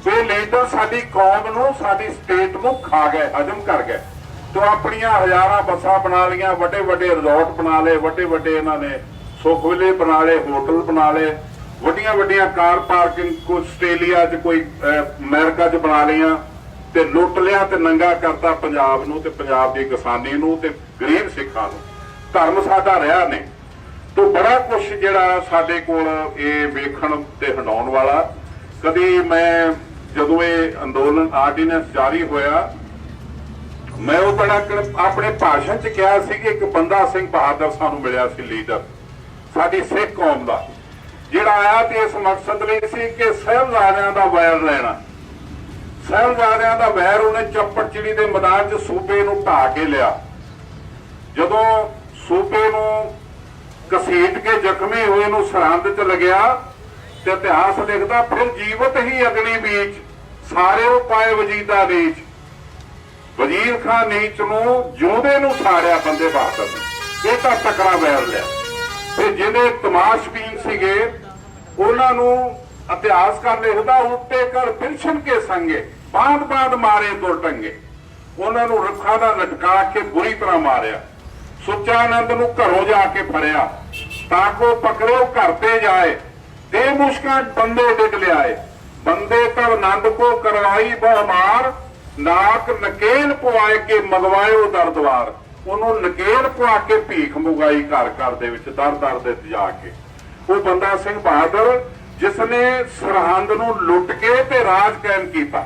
ਕੋਈ ਲੀਡਰ ਸਾਡੀ ਕੌਮ ਨੂੰ, ਸਾਡੀ ਸਟੇਟ ਨੂੰ ਖਾ ਗਏ, ਹਜਮ ਕਰ ਗਏ। ਤੋ ਆਪਣੀਆਂ ਹਜ਼ਾਰਾਂ ਬੱਸਾਂ ਬਣਾ ਲਈਆਂ, ਵੱਡੇ ਵੱਡੇ ਰਿਜ਼ੋਰਟ ਬਣਾ ਲਏ, ਵੱਡੇ ਵੱਡੇ ਇਹਨਾਂ ਨੇ ਸੁੱਖ ਵਿਲੇ ਬਣਾ ਲਏ, ਹੋਟਲ ਬਣਾ ਲਏ, ਵੱਡੀਆਂ ਵੱਡੀਆਂ ਕਾਰ ਪਾਰਕਿੰਗ ਕੋਈ ਆਸਟ੍ਰੇਲੀਆ 'ਚ, ਕੋਈ ਅਮਰੀਕਾ 'ਚ ਬਣਾ ਲਈਆਂ ਤੇ ਲੁੱਟ ਲਿਆ ਤੇ ਨੰਗਾ ਕਰਤਾ ਪੰਜਾਬ ਨੂੰ ਤੇ ਪੰਜਾਬ ਦੀ ਕਿਸਾਨੀ ਨੂੰ ਤੇ ਗਰੀਬ ਸਿੱਖਾਂ ਨੂੰ। ਧਰਮ ਸਾਡਾ ਰਿਹਾ ਨਹੀਂ। ਤੋ ਬੜਾ ਕੁਛ ਜਿਹੜਾ ਸਾਡੇ ਕੋਲ ਇਹ ਵੇਖਣ ਤੇ ਹੰਡਾਉਣ ਵਾਲਾ। ਕਦੀ ਮੈਂ ਜਦੋਂ ਇਹ ਅੰਦੋਲਨ ਆਰਡੀਨੈਂਸ ਜਾਰੀ ਹੋਇਆ, ਮੈਂ ਉਹ ਬੜਾ ਆਪਣੇ ਭਾਸ਼ਣ 'ਚ ਕਿਹਾ ਸੀ ਕਿ ਇੱਕ ਬੰਦਾ ਸਿੰਘ ਬਹਾਦਰ ਸਾਨੂੰ ਮਿਲਿਆ ਸੀ, ਲੀਡਰ ਸਾਡੀ ਸਿੱਖ ਕੌਮ ਦਾ, ਜਿਹੜਾ ਆਇਆ ਤੇ ਇਸ ਮਕਸਦ ਲਈ ਸੀ ਕਿ ਸਾਹਿਬਜ਼ਾਦਿਆਂ ਦਾ ਵੈਰ ਲੈਣਾ। ਸਾਹਿਬਜ਼ਾਦਿਆਂ ਦਾ ਵੈਰ ਉਹਨੇ ਚੱਪੜਚਿੜੀ ਦੇ ਮੈਦਾਨ 'ਚ ਸੂਬੇ ਨੂੰ ਢਾਹ ਕੇ ਲਿਆ। ਜਦੋਂ ਸੂਬੇ ਨੂੰ ਘਸੀਟ ਕੇ ਜ਼ਖਮੀ ਹੋਏ ਨੂੰ ਸਰਹੰਦ 'ਚ ਲੱਗਿਆ ਤੇ ਇਤਿਹਾਸ ਲਿਖਦਾ, ਫਿਰ ਜੀਵਤ ਹੀ ਅਗਨੀ ਬੀਚ ਸਾਰੇ ਪਾਏ ਵਜੀਦਾ ਨੀਚ। ਵਜ਼ੀਰ ਖਾਨ ਨੀਚ ਨੂੰ ਜਿਉਂਦੇ ਨੂੰ ਸਾੜਿਆ ਬੰਦੇ ਬਹਾਦਰ ਨੇ। ਇਹ ਤਾਂ ਤਕੜਾ ਵੈਰ ਲਿਆ। ਤੇ ਜਿਹੜੇ ਤਮਾਸ਼ਬੀਨ ਸੀਗੇ ਉਹਨਾਂ ਨੂੰ ਇਤਿਹਾਸਕਾਰ ਲਿਖਦਾ, ਉੱਤੇ ਕਰ ਪਿਲਸ਼ਨ ਕੇ ਸੰਗੇ ਬਾਦ ਬਾਦ ਮਾਰੇ ਦੋ ਟੰਗੇ। ਉਹਨਾਂ ਨੂੰ ਰੱਖਾਂ ਦਾ ਲਟਕਾ ਕੇ ਬੁਰੀ ਤਰ੍ਹਾਂ ਮਾਰਿਆ। ਸੁੱਚਾਨੰਦ ਨੂੰ ਘਰੋਂ ਜਾ ਕੇ ਫੜਿਆ, ਤਾਂ ਕੋ ਪਕੜੋ ਘਰ ਤੇ ਜਾਏ, ਤੇ ਮੁਸ਼ਕਾਂ ਬੰਦੇ ਡਿੱਗ ਲਿਆਏ। ਬੰਦੇ ਤਬ ਆਨੰਦ ਕੋ ਕਰਵਾਈ ਬਹੁ ਮਾਰ, ਨਾਕ ਨਕੇਲ ਪਵਾਏ ਕੇ ਮੰਗਵਾਇਓ ਦਰ ਦਵਾਰ। ਉਹਨੂੰ ਨਕੇਲ ਪਵਾ ਕੇ ਭੀਖ ਮੰਗਾਈ ਘਰ ਘਰ ਦੇ ਵਿੱਚ, ਦਰ ਦਰ ਦੇ ਜਾ ਕੇ। ਉਹ ਬੰਦਾ ਸਿੰਘ ਬਹਾਦਰ ਜਿਸ ਨੇ ਸਰਹੰਦ ਨੂੰ ਲੁੱਟ ਕੇ ਤੇ ਰਾਜ ਕਾਇਮ ਕੀਤਾ।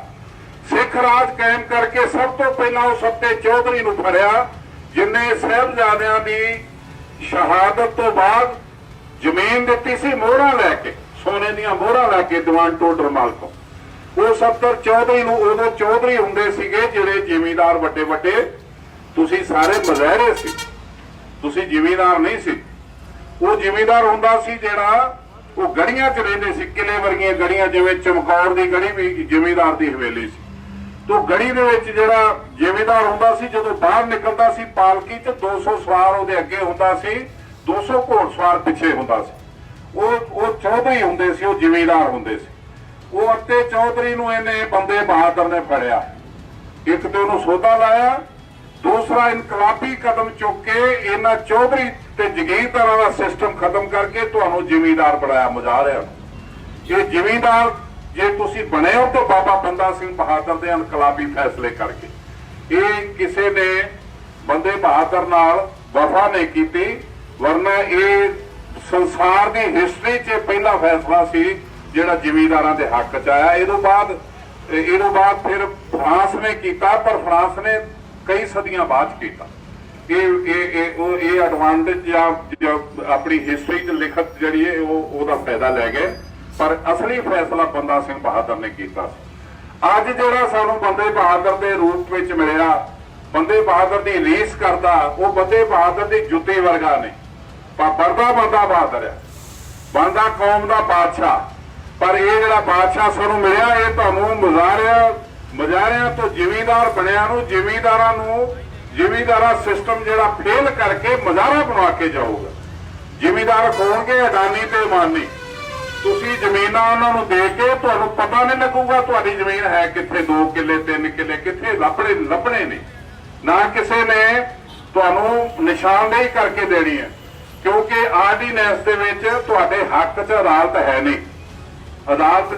ਸਿੱਖ ਰਾਜ ਕਾਇਮ ਕਰਕੇ ਸਭ ਤੋਂ ਪਹਿਲਾਂ ਉਹ ਸੱਤੇ ਚੌਧਰੀ ਨੂੰ ਫੜਿਆ, ਜਿਨੇ ਸਾਹਿਬਜ਼ਾਦਿਆਂ ਦੀ ਸ਼ਹਾਦਤ ਤੋਂ ਬਾਅਦ ਜ਼ਮੀਨ ਦਿੱਤੀ ਸੀ ਮੋਹਰਾਂ ਲੈ ਕੇ, ਸੋਨੇ ਦੀਆਂ ਮੋਹਰਾਂ ਲੈ ਕੇ ਦੀਵਾਨ ਟੋਡਰ ਮਲ ਤੋਂ। ਉਹ ਸੱਤਰ ਚੌਧਰੀ ਨੂੰ, ਉਦੋਂ ਚੌਧਰੀ ਹੁੰਦੇ ਸੀਗੇ ਜਿਹੜੇ ਜ਼ਿਮੀਂਦਾਰ ਵੱਡੇ ਵੱਡੇ। ਤੁਸੀਂ ਸਾਰੇ ਮਜ਼ਹਿਰੇ ਸੀ, ਤੁਸੀਂ ਜ਼ਿਮੀਂਦਾਰ ਨਹੀਂ ਸੀ। ਉਹ ਜ਼ਿਮੀਂਦਾਰ ਹੁੰਦਾ ਸੀ ਜਿਹੜਾ ਉਹ ਗੜੀਆਂ 'ਚ ਰਹਿੰਦੇ ਸੀ, ਕਿਲੇ ਵਰਗੀਆਂ ਗੜੀਆਂ, ਜਿਵੇਂ ਚਮਕੌਰ ਦੀ ਗੜੀ ਵੀ ਜ਼ਿਮੀਂਦਾਰ ਦੀ ਹਵੇਲੀ ਸੀ। ਤੋ ਗੜੀ ਦੇ ਵਿੱਚ ਜਿਹੜਾ ਜ਼ਿਮੀਂਦਾਰ ਹੁੰਦਾ ਸੀ, ਜਦੋਂ ਬਾਹਰ ਨਿਕਲਦਾ ਸੀ ਪਾਲਕੀ 'ਚ 200 ਸਵਾਰ ਉਹਦੇ ਅੱਗੇ ਹੁੰਦਾ ਸੀ, 200 ਘੋੜ ਸਵਾਰ ਪਿੱਛੇ ਹੁੰਦਾ ਸੀ। ਉਹ ਚੌਧਰੀ ਹੁੰਦੇ ਸੀ, ਉਹ ਜ਼ਿਮੀਂਦਾਰ ਹੁੰਦੇ ਸੀ। ਉਹ ਅੱਤੇ ਚੌਧਰੀ ਨੂੰ ਇਹਨੇ ਬੰਦੇ ਬਹਾਦਰ ਨੇ ਫੜਿਆ। ਇੱਕ ਤੇ ਉਹਨੂੰ ਸੋਧਾ ਲਾਇਆ, ਦੂਸਰਾ ਇਨਕਲਾਬੀ ਕਦਮ ਚੁੱਕ ਕੇ ਇਹਨਾਂ ਚੌਧਰੀ ਤੇ ਜਗੀਰਦਾਰਾਂ ਦਾ ਸਿਸਟਮ ਖਤਮ ਕਰਕੇ ਤੁਹਾਨੂੰ ਜ਼ਿਮੀਂਦਾਰ ਬਣਾਇਆ ਮੁਜ਼ਾਹਰਿਆਂ ਨੂੰ। ਇਹ ਜ਼ਿਮੀਂਦਾਰ ਜੇ ਤੁਸੀਂ ਬਣੇ ਹੋ ਤਾਂ ਬਾਬਾ ਬੰਦਾ ਸਿੰਘ ਬਹਾਦਰ ਦੇ ਇਨਕਲਾਬੀ ਫੈਸਲੇ ਕਰਕੇ। ਇਹ ਕਿਸੇ ਨੇ ਬੰਦੇ ਬਹਾਦਰ ਨਾਲ ਵਫਾ ਨਹੀਂ ਕੀਤੀ, ਵਰਨਾ ਇਹ ਸੰਸਾਰ ਦੀ ਹਿਸਟਰੀ 'ਚ ਪਹਿਲਾ ਫੈਸਲਾ ਸੀ ਜਿਹੜਾ ਜ਼ਿਮੀਂਦਾਰਾਂ ਦੇ ਹੱਕ 'ਚ ਆਇਆ। ਇਹਦੋਂ ਬਾਅਦ ਫਿਰ ਫਰਾਂਸ ਨੇ ਕੀਤਾ, ਪਰ ਫਰਾਂਸ ਨੇ ਕਈ ਸਦੀਆਂ ਬਾਅਦ ਕੀਤਾ। ਇਹ ਐਡਵਾਂਟੇਜ ਜਾਂ ਆਪਣੀ ਹਿਸਟਰੀ 'ਚ ਲਿਖਤ ਜਿਹੜੀ ਹੈ ਉਹਦਾ ਫਾਇਦਾ ਲੈ ਗਏ, ਪਰ ਅਸਲੀ ਫੈਸਲਾ ਬੰਦਾ ਸਿੰਘ ਬਹਾਦਰ ਨੇ ਕੀਤਾ। ਅੱਜ ਜਿਹੜਾ ਸਾਨੂੰ ਬੰਦੇ ਬਹਾਦਰ ਦੇ ਰੂਪ ਵਿੱਚ ਮਿਲਿਆ, ਬੰਦੇ ਬਹਾਦਰ ਦੀ ਰੀਸ ਕਰਦਾ, ਉਹ ਬੰਦੇ ਬਹਾਦਰ ਦੀ ਜੁੱਤੀ ਵਰਗਾ ਨਹੀਂ। ਪਰ ਬੰਦਾ ਬਹਾਦਰ ਆ, ਬੰਦਾ ਕੌਮ ਦਾ ਬਾਦਸ਼ਾਹ। ਪਰ ਇਹ ਜਿਹੜਾ ਬਾਦਸ਼ਾਹ ਸਾਨੂੰ ਮਿਲਿਆ, ਇਹ ਤੁਹਾਨੂੰ ਮੁਜ਼ਾਹਰਿਆਂ ਤੋਂ ਜ਼ਿਮੀਂਦਾਰ ਬਣਿਆ ਨੂੰ, ਜ਼ਿਮੀਂਦਾਰਾਂ ਸਿਸਟਮ ਜਿਹੜਾ ਫੇਲ ਕਰਕੇ ਮੁਜ਼ਾਹਰਾ ਬਣਾ ਕੇ ਜਾਊਗਾ। ਜ਼ਿਮੀਂਦਾਰ ਹੋਣਗੇ ਅਡਾਨੀ ਤੇ ਅਮਾਨੀ। ਤੁਸੀਂ ਜ਼ਮੀਨਾਂ ਉਹਨਾਂ ਨੂੰ ਦੇ ਕੇ ਤੁਹਾਨੂੰ ਪਤਾ ਨਹੀਂ ਲੱਗੂਗਾ ਤੁਹਾਡੀ ਜ਼ਮੀਨ ਹੈ ਕਿੱਥੇ, 2 ਕਿੱਲੇ 3 ਕਿੱਲੇ ਕਿੱਥੇ ਲੱਭਣੇ ਨਹੀਂ। ਨਾ ਕਿਸੇ ਨੇ ਤੁਹਾਨੂੰ ਨਿਸ਼ਾਨਦੇਹੀ ਕਰਕੇ ਦੇਣੀ ਹੈ, ਕਿਉਂਕਿ ਆਰਡੀਨੈਂਸ ਦੇ ਵਿੱਚ ਤੁਹਾਡੇ ਹੱਕ 'ਚ ਅਦਾਲਤ ਹੈ ਨਹੀਂ। ਅਦਾਲਤ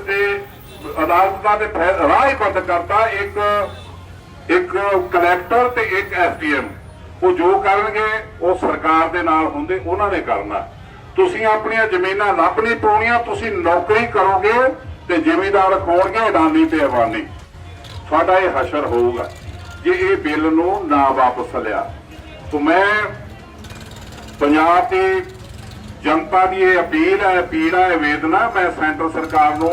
ਦਾ ਤੇ ਰਾਹ ਹੀ ਬੰਦ ਕਰਤਾ। ਇੱਕ ਕਲੈਕਟਰ ਤੇ ਇੱਕ ਐਸਡੀਐਮ, ਉਹ ਜੋ ਕਰਨਗੇ ਉਹ ਸਰਕਾਰ ਦੇ ਨਾਲ ਹੁੰਦੇ, ਉਹਨਾਂ ਨੇ ਕਰਨਾ। ਤੁਸੀਂ ਆਪਣੀਆਂ ਜ਼ਮੀਨਾਂ ਲੱਭ ਨਹੀਂ ਪਾਉਣੀਆਂ, ਤੁਸੀਂ ਨੌਕਰੀ ਕਰੋਗੇ ਤੇ ਜ਼ਿਮੀਂਦਾਰ ਹੋਣਗੇ ਅਡਾਨੀ ਤੇ ਅਬਾਨੀ। ਸਾਡਾ ਇਹ ਹਸ਼ਰ ਹੋਊਗਾ ਜੇ ਇਹ ਬਿੱਲ ਨੂੰ ਨਾ ਵਾਪਸ ਲਿਆ। ਤਾਂ ਮੈਂ ਪੰਜਾਬ ਦੀ जनता की ये अपील है, पीड़ा है, वेदना। मैं सेंटर सरकार को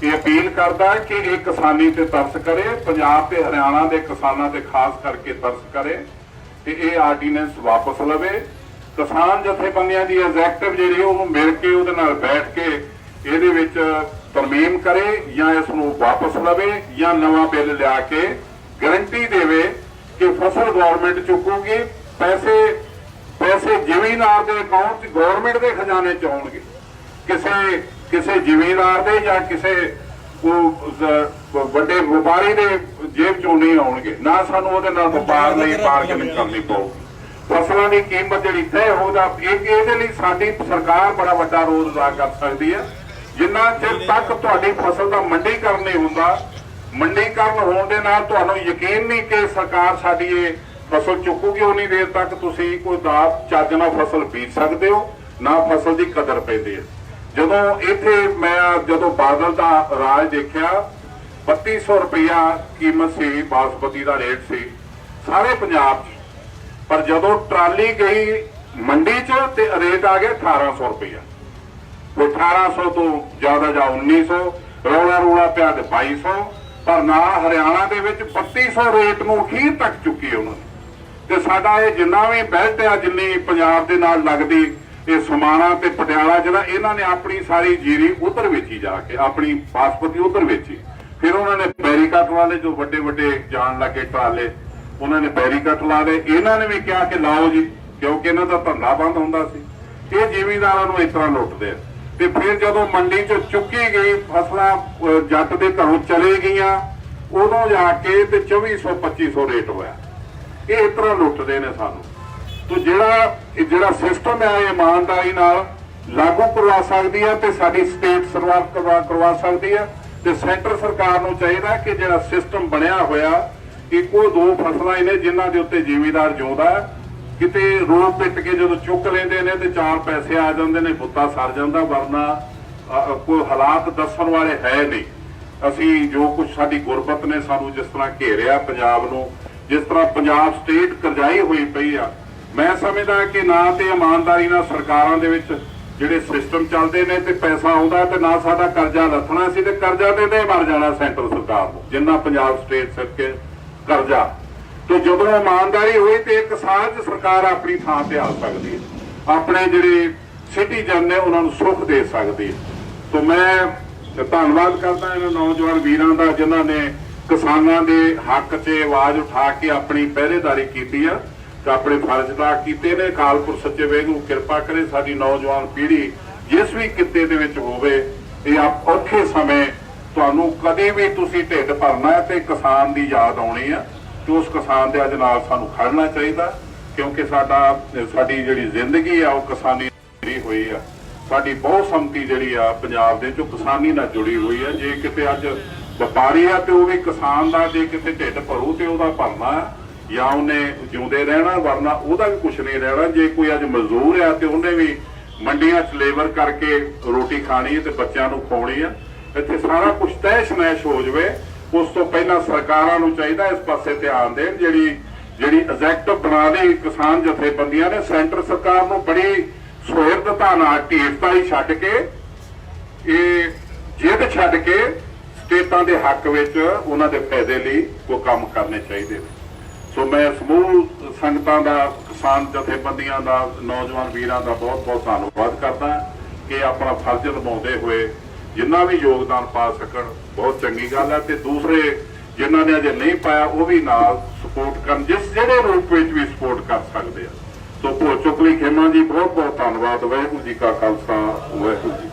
ये अपील करदा कि ये किसानी ते तरस करे, पंजाब ते हरियाणा के किसानों ते खास करके तरस करे ते ये आर्डीनेंस वापस लवे। किसान जथेबंदियां दी एग्जैक्टिव जिहड़ी उहनूं मिल के उहदे नाल बैठ के ਇਹਦੇ ਵਿੱਚ ਤਰਮੀਮ ਕਰੇ ਜਾਂ ਇਸ ਨੂੰ ਵਾਪਸ ਲਵੇ ਜਾਂ ਨਵਾਂ ਬਿੱਲ ਲਿਆ ਕੇ ਗਾਰੰਟੀ ਦੇਵੇ ਕਿ ਫਸਲ ਗਵਰਨਮੈਂਟ ਚੁੱਕੂਗੀ, ਪੈਸੇ ਜ਼ਿਮੀਂਦਾਰ ਦੇ ਅਕਾਊਂਟ 'ਚ ਗਵਰਨਮੈਂਟ ਦੇ ਖਜ਼ਾਨੇ 'ਚ ਆਉਣਗੇ, ਕਿਸੇ ਜ਼ਿਮੀਂਦਾਰ ਦੇ ਜਾਂ ਕਿਸੇ ਵੱਡੇ ਵਪਾਰੀ ਦੇ ਜੇਬ 'ਚੋਂ ਨਹੀਂ ਆਉਣਗੇ। ਨਾ ਸਾਨੂੰ ਉਹਦੇ ਨਾਲ ਵਪਾਰ ਲਈ ਬਾਰਗੇਨਿੰਗ ਕਰਨੀ ਪਊਗੀ। ਫਸਲਾਂ ਦੀ ਕੀਮਤ ਜਿਹੜੀ ਤੈਅ ਹੋਦਾ, ਇਹਦੇ ਲਈ ਸਾਡੀ ਸਰਕਾਰ ਬੜਾ ਵੱਡਾ ਰੋਲ ਅਦਾ ਕਰ ਸਕਦੀ ਹੈ। ਜਿੰਨਾ ਚਿਰ ਤੱਕ ਤੁਹਾਡੀ ਫਸਲ ਦਾ ਮੰਡੀਕਰਨ ਨਹੀਂ ਹੁੰਦਾ, ਮੰਡੀਕਰਨ ਹੋਣ ਦੇ ਨਾਲ ਤੁਹਾਨੂੰ ਯਕੀਨ ਨਹੀਂ ਕਿ ਸਰਕਾਰ ਸਾਡੀ ਇਹ ਫਸਲ ਚੁੱਕੂਗੀ, ਉਨੀ ਦੇਰ ਤੱਕ ਤੁਸੀਂ ਕੋਈ ਚੱਜ ਨਾਲ ਫਸਲ ਬੀਜ ਸਕਦੇ ਹੋ, ਨਾ ਫਸਲ ਦੀ ਕਦਰ ਪੈਂਦੀ ਹੈ। ਜਦੋਂ ਬਾਦਲ ਦਾ ਰਾਜ ਦੇਖਿਆ 3200 ਰੁਪਇਆ ਕੀਮਤ ਸੀ, ਬਾਸਮਤੀ ਦਾ ਰੇਟ ਸੀ ਸਾਰੇ ਪੰਜਾਬ 'ਚ, ਪਰ ਜਦੋਂ ਟਰਾਲੀ ਗਈ ਮੰਡੀ 'ਚ ਤੇ ਰੇਟ ਆ ਗਿਆ 1800 ਰੁਪਇਆ। 1800 ਤੋਂ ਜ਼ਿਆਦਾ ਜਾਂ 1900, ਰੌਲਾ ਪਿਆ ਤੇ 2200, ਪਰ ਨਾ ਹਰਿਆਣਾ ਦੇ ਵਿੱਚ 3200 ਰੇਟ ਨੂੰ ਅਖੀਰ ਤੱਕ ਚੁੱਕੀ ਉਹਨਾਂ ਨੇ। ਤੇ ਸਾਡਾ ਇਹ ਜਿੰਨਾ ਵੀ ਬੈਲਟ ਆ, ਜਿੰਨੀ ਪੰਜਾਬ ਦੇ ਨਾਲ ਲੱਗਦੀ ਇਹ ਸਮਾਣਾ ਤੇ ਪਟਿਆਲਾ, ਜਿਹੜਾ ਇਹਨਾਂ ਨੇ ਆਪਣੀ ਸਾਰੀ ਜੀਰੀ ਉਧਰ ਵੇਚੀ ਜਾ ਕੇ, ਆਪਣੀ ਬਾਸਮਤੀ ਉਧਰ ਵੇਚੀ। ਫਿਰ ਉਹਨਾਂ ਨੇ ਬੈਰੀਕਟ ਵਾਲੇ ਜੋ ਵੱਡੇ ਜਾਣ ਲੱਗੇ ਟਰਾਲੇ, ਉਹਨਾਂ ਨੇ ਬੈਰੀਕਟ ਲਾ ਲਏ। ਇਹਨਾਂ ਨੇ ਵੀ ਕਿਹਾ ਕਿ ਲਾਓ ਜੀ, ਕਿਉਂਕਿ ਇਹਨਾਂ ਦਾ ਧੰਦਾ ਬੰਦ ਹੁੰਦਾ ਸੀ। ਇਹ ਜ਼ਿਮੀਂਦਾਰਾਂ ਨੂੰ ਇਸ ਤਰ੍ਹਾਂ ਲੁੱਟਦੇ ਆ। ਤੇ ਫਿਰ ਜਦੋਂ ਮੰਡੀ 'ਚ ਚੁੱਕੀ ਗਈ ਫਸਲਾਂ ਜੱਟ ਦੇ ਘਰੋਂ ਚਲੇ ਗਈਆਂ, ਉਦੋਂ ਜਾ ਕੇ ਤੇ 2400-2500 ਰੇਟ ਹੋਇਆ। ਇਹ ਇਸ ਤਰ੍ਹਾਂ ਲੁੱਟਦੇ ਨੇ ਸਾਨੂੰ। ਤੋ ਜਿਹੜਾ ਸਿਸਟਮ ਹੈ ਇਹ ਇਮਾਨਦਾਰੀ ਨਾਲ ਲਾਗੂ ਕਰਵਾ ਸਕਦੀ ਹੈ ਤੇ ਸਾਡੀ ਸਟੇਟ ਸਰਕਾਰ ਕਰਵਾ ਸਕਦੀ ਹੈ। ਤੇ ਸੈਂਟਰ ਸਰਕਾਰ ਨੂੰ ਚਾਹੀਦਾ ਕਿ ਜਿਹੜਾ ਸਿਸਟਮ ਬਣਿਆ ਹੋਇਆ, ਇੱਕੋ ਦੋ ਫਸਲਾਂ ਨੇ ਜਿਨ੍ਹਾਂ ਦੇ ਉੱਤੇ ਜ਼ਿਮੀਂਦਾਰ ਜਿਉਂਦਾ, ਕਿਤੇ ਰੋਲ ਪਿੱਟ ਕੇ ਜਦੋਂ ਚੁੱਕ ਲੈਂਦੇ ਨੇ ਤੇ 4 ਪੈਸੇ ਆ ਜਾਂਦੇ ਨੇ, ਬੁੱਤਾ ਸਰ ਜਾਂਦਾ, ਵਰਨਾ ਕੋਈ ਹਾਲਾਤ ਦੱਸਣ ਵਾਲੇ ਹੈ ਨਹੀਂ। ਅਸੀਂ ਜੋ ਕੁਝ ਸਾਡੀ ਗੁਰਬਤ ਨੇ ਸਾਨੂੰ ਜਿਸ ਤਰ੍ਹਾਂ ਘੇਰਿਆ ਪੰਜਾਬ ਨੂੰ, ਜਿਸ ਤਰ੍ਹਾਂ ਪੰਜਾਬ ਸਟੇਟ ਕਰਜ਼ਾਈ ਹੋਈ ਪਈ ਆ, ਮੈਂ ਸਮਝਦਾ ਕਿ ਨਾ ਤੇ ਇਮਾਨਦਾਰੀ ਨਾਲ ਸਰਕਾਰਾਂ ਦੇ ਵਿੱਚ ਜਿਹੜੇ ਸਿਸਟਮ ਚੱਲਦੇ ਨੇ ਤੇ ਪੈਸਾ ਆਉਂਦਾ, ਤੇ ਨਾ ਸਾਡਾ ਕਰਜ਼ਾ ਲੱਥਣਾ ਸੀ, ਤੇ ਕਰਜ਼ਾ ਦੇ ਮਰ ਜਾਣਾ ਸੈਂਟਰ ਸਰਕਾਰ ਨੂੰ, ਜਿੰਨਾ ਪੰਜਾਬ ਸਟੇਟ ਸਿਰ ਕੇ ਕਰਜ਼ਾ। ਤੇ ਜਦੋਂ ਇਮਾਨਦਾਰੀ ਹੋਈ ਤੇ ਇੱਕ ਸਾਲ 'ਚ ਸਰਕਾਰ ਆਪਣੀ ਥਾਂ ਤੇ ਆ ਸਕਦੀ ਹੈ, ਆਪਣੇ ਜਿਹੜੇ ਸਿਟੀਜ਼ਨ ਨੇ ਉਹਨਾਂ ਨੂੰ ਸੁੱਖ ਦੇ ਸਕਦੀ ਹੈ। ਸੋ ਮੈਂ ਧੰਨਵਾਦ ਕਰਦਾ ਇਹਨਾਂ ਨੌਜਵਾਨ ਵੀਰਾਂ ਦਾ ਜਿਨ੍ਹਾਂ ਨੇ ਕਿਸਾਨਾਂ ਦੇ ਹੱਕ 'ਚ ਆਵਾਜ਼ ਉਠਾ ਕੇ ਆਪਣੀ ਪਹਿਰੇਦਾਰੀ ਕੀਤੀ ਆ ਤੇ ਆਪਣੇ ਫਰਜ਼ ਅਦਾ ਕੀਤੇ ਨੇ। ਅਕਾਲ ਪੁਰਖ ਸੱਚੇ ਵੇਗੂ ਕਿਰਪਾ ਕਰੇ ਸਾਡੀ ਨੌਜਵਾਨ ਪੀੜ੍ਹੀ ਜਿਸ ਵੀ ਕਿੱਤੇ ਦੇ ਵਿੱਚ ਹੋਵੇ, ਇਹ ਔਖੇ ਸਮੇਂ ਤੁਹਾਨੂੰ ਕਦੇ ਵੀ ਤੁਸੀਂ ਢਿੱਡ ਭਰਨਾ ਹੈ ਤੇ ਕਿਸਾਨ ਦੀ ਯਾਦ ਆਉਣੀ ਆ, ਤੇ ਉਸ ਕਿਸਾਨ ਦੇ ਅੱਜ ਨਾਲ ਸਾਨੂੰ ਖੜਨਾ ਚਾਹੀਦਾ, ਕਿਉਂਕਿ ਸਾਡੀ ਜਿਹੜੀ ਜ਼ਿੰਦਗੀ ਆ ਉਹ ਕਿਸਾਨੀ ਜੁੜੀ ਹੋਈ ਆ। ਸਾਡੀ ਬਹੁਤ ਸੰਮਤੀ ਜਿਹੜੀ ਆ ਪੰਜਾਬ ਦੇ ਚੋਂ ਕਿਸਾਨੀ ਨਾਲ ਜੁੜੀ ਹੋਈ ਆ। ਜੇ ਕਿਤੇ ਅੱਜ ਵਪਾਰੀ ਆ ਤੇ ਉਹ ਵੀ ਕਿਸਾਨ ਦਾ ਜੇ ਕਿਤੇ ਢਿੱਡ ਭਰੂ ਤੇ ਉਹਦਾ ਭਰਨਾ ਜਾਂ ਉਹਨੇ ਜਿਉਂਦੇ ਰਹਿਣਾ, ਵਰਨਾ ਉਹਦਾ ਵੀ ਕੁਛ ਨਹੀਂ ਰਹਿਣਾ। ਜੇ ਕੋਈ ਅੱਜ ਮਜ਼ਦੂਰ ਆ ਤੇ ਉਹਨੇ ਵੀ ਮੰਡੀਆਂ 'ਚ ਲੇਬਰ ਕਰਕੇ ਰੋਟੀ ਖਾਣੀ ਤੇ ਬੱਚਿਆਂ ਨੂੰ ਖਵਾਉਣੀ ਆ। ਇੱਥੇ ਸਾਰਾ ਕੁਛ ਤਹਿਸ਼ ਨਹਿਸ਼ ਹੋ ਜਾਵੇ, ਉਸ ਤੋਂ ਪਹਿਲਾਂ ਸਰਕਾਰਾਂ ਨੂੰ ਚਾਹੀਦਾ ਇਸ ਪਾਸੇ ਧਿਆਨ ਦੇਣ। ਜਿਹੜੀ ਐਗਜ਼ੈਕਟਿਵ ਬਣਾ ਲਈ ਕਿਸਾਨ ਜਥੇਬੰਦੀਆਂ ਨੇ, ਸੈਂਟਰ ਸਰਕਾਰ ਨੂੰ ਬੜੀ ਸੁਹਿਰਦਤਾ ਨਾਲ ਢੀਠਤਾਈ ਛੱਡ ਕੇ, ਇਹ ਜਿੱਦ ਛੱਡ ਕੇ ਸਟੇਟਾਂ ਦੇ ਹੱਕ ਵਿੱਚ ਉਹਨਾਂ ਦੇ ਫਾਇਦੇ ਲਈ ਕੋਈ ਕੰਮ ਕਰਨੇ ਚਾਹੀਦੇ ਨੇ। ਸੋ ਮੈਂ ਸਮੂਹ ਸੰਗਤਾਂ ਦਾ, ਕਿਸਾਨ ਜਥੇਬੰਦੀਆਂ ਦਾ, ਨੌਜਵਾਨ ਵੀਰਾਂ ਦਾ ਬਹੁਤ ਧੰਨਵਾਦ ਕਰਦਾ ਕਿ ਆਪਣਾ ਫਰਜ਼ ਨਿਭਾਉਂਦੇ ਹੋਏ ਜਿੰਨਾ ਵੀ ਯੋਗਦਾਨ ਪਾ ਸਕਣ, ਬਹੁਤ ਚੰਗੀ ਗੱਲ ਹੈ। ਤੇ ਦੂਸਰੇ ਜਿਨ੍ਹਾਂ ਨੇ ਅਜੇ ਨਹੀਂ ਪਾਇਆ ਉਹ ਵੀ ਨਾਲ ਸਪੋਰਟ ਕਰਨ, ਜਿਹੜੇ ਰੂਪ ਵਿੱਚ ਵੀ ਸਪੋਰਟ ਕਰ ਸਕਦੇ ਆ। ਸੋ ਭੋ ਚੁਕਲੀ ਖੇਮਾ ਜੀ, ਬਹੁਤ ਧੰਨਵਾਦ। ਵਾਹਿਗੁਰੂ ਜੀ ਕਾ ਖਾਲਸਾ, ਵਾਹਿਗੁਰੂ ਜੀ।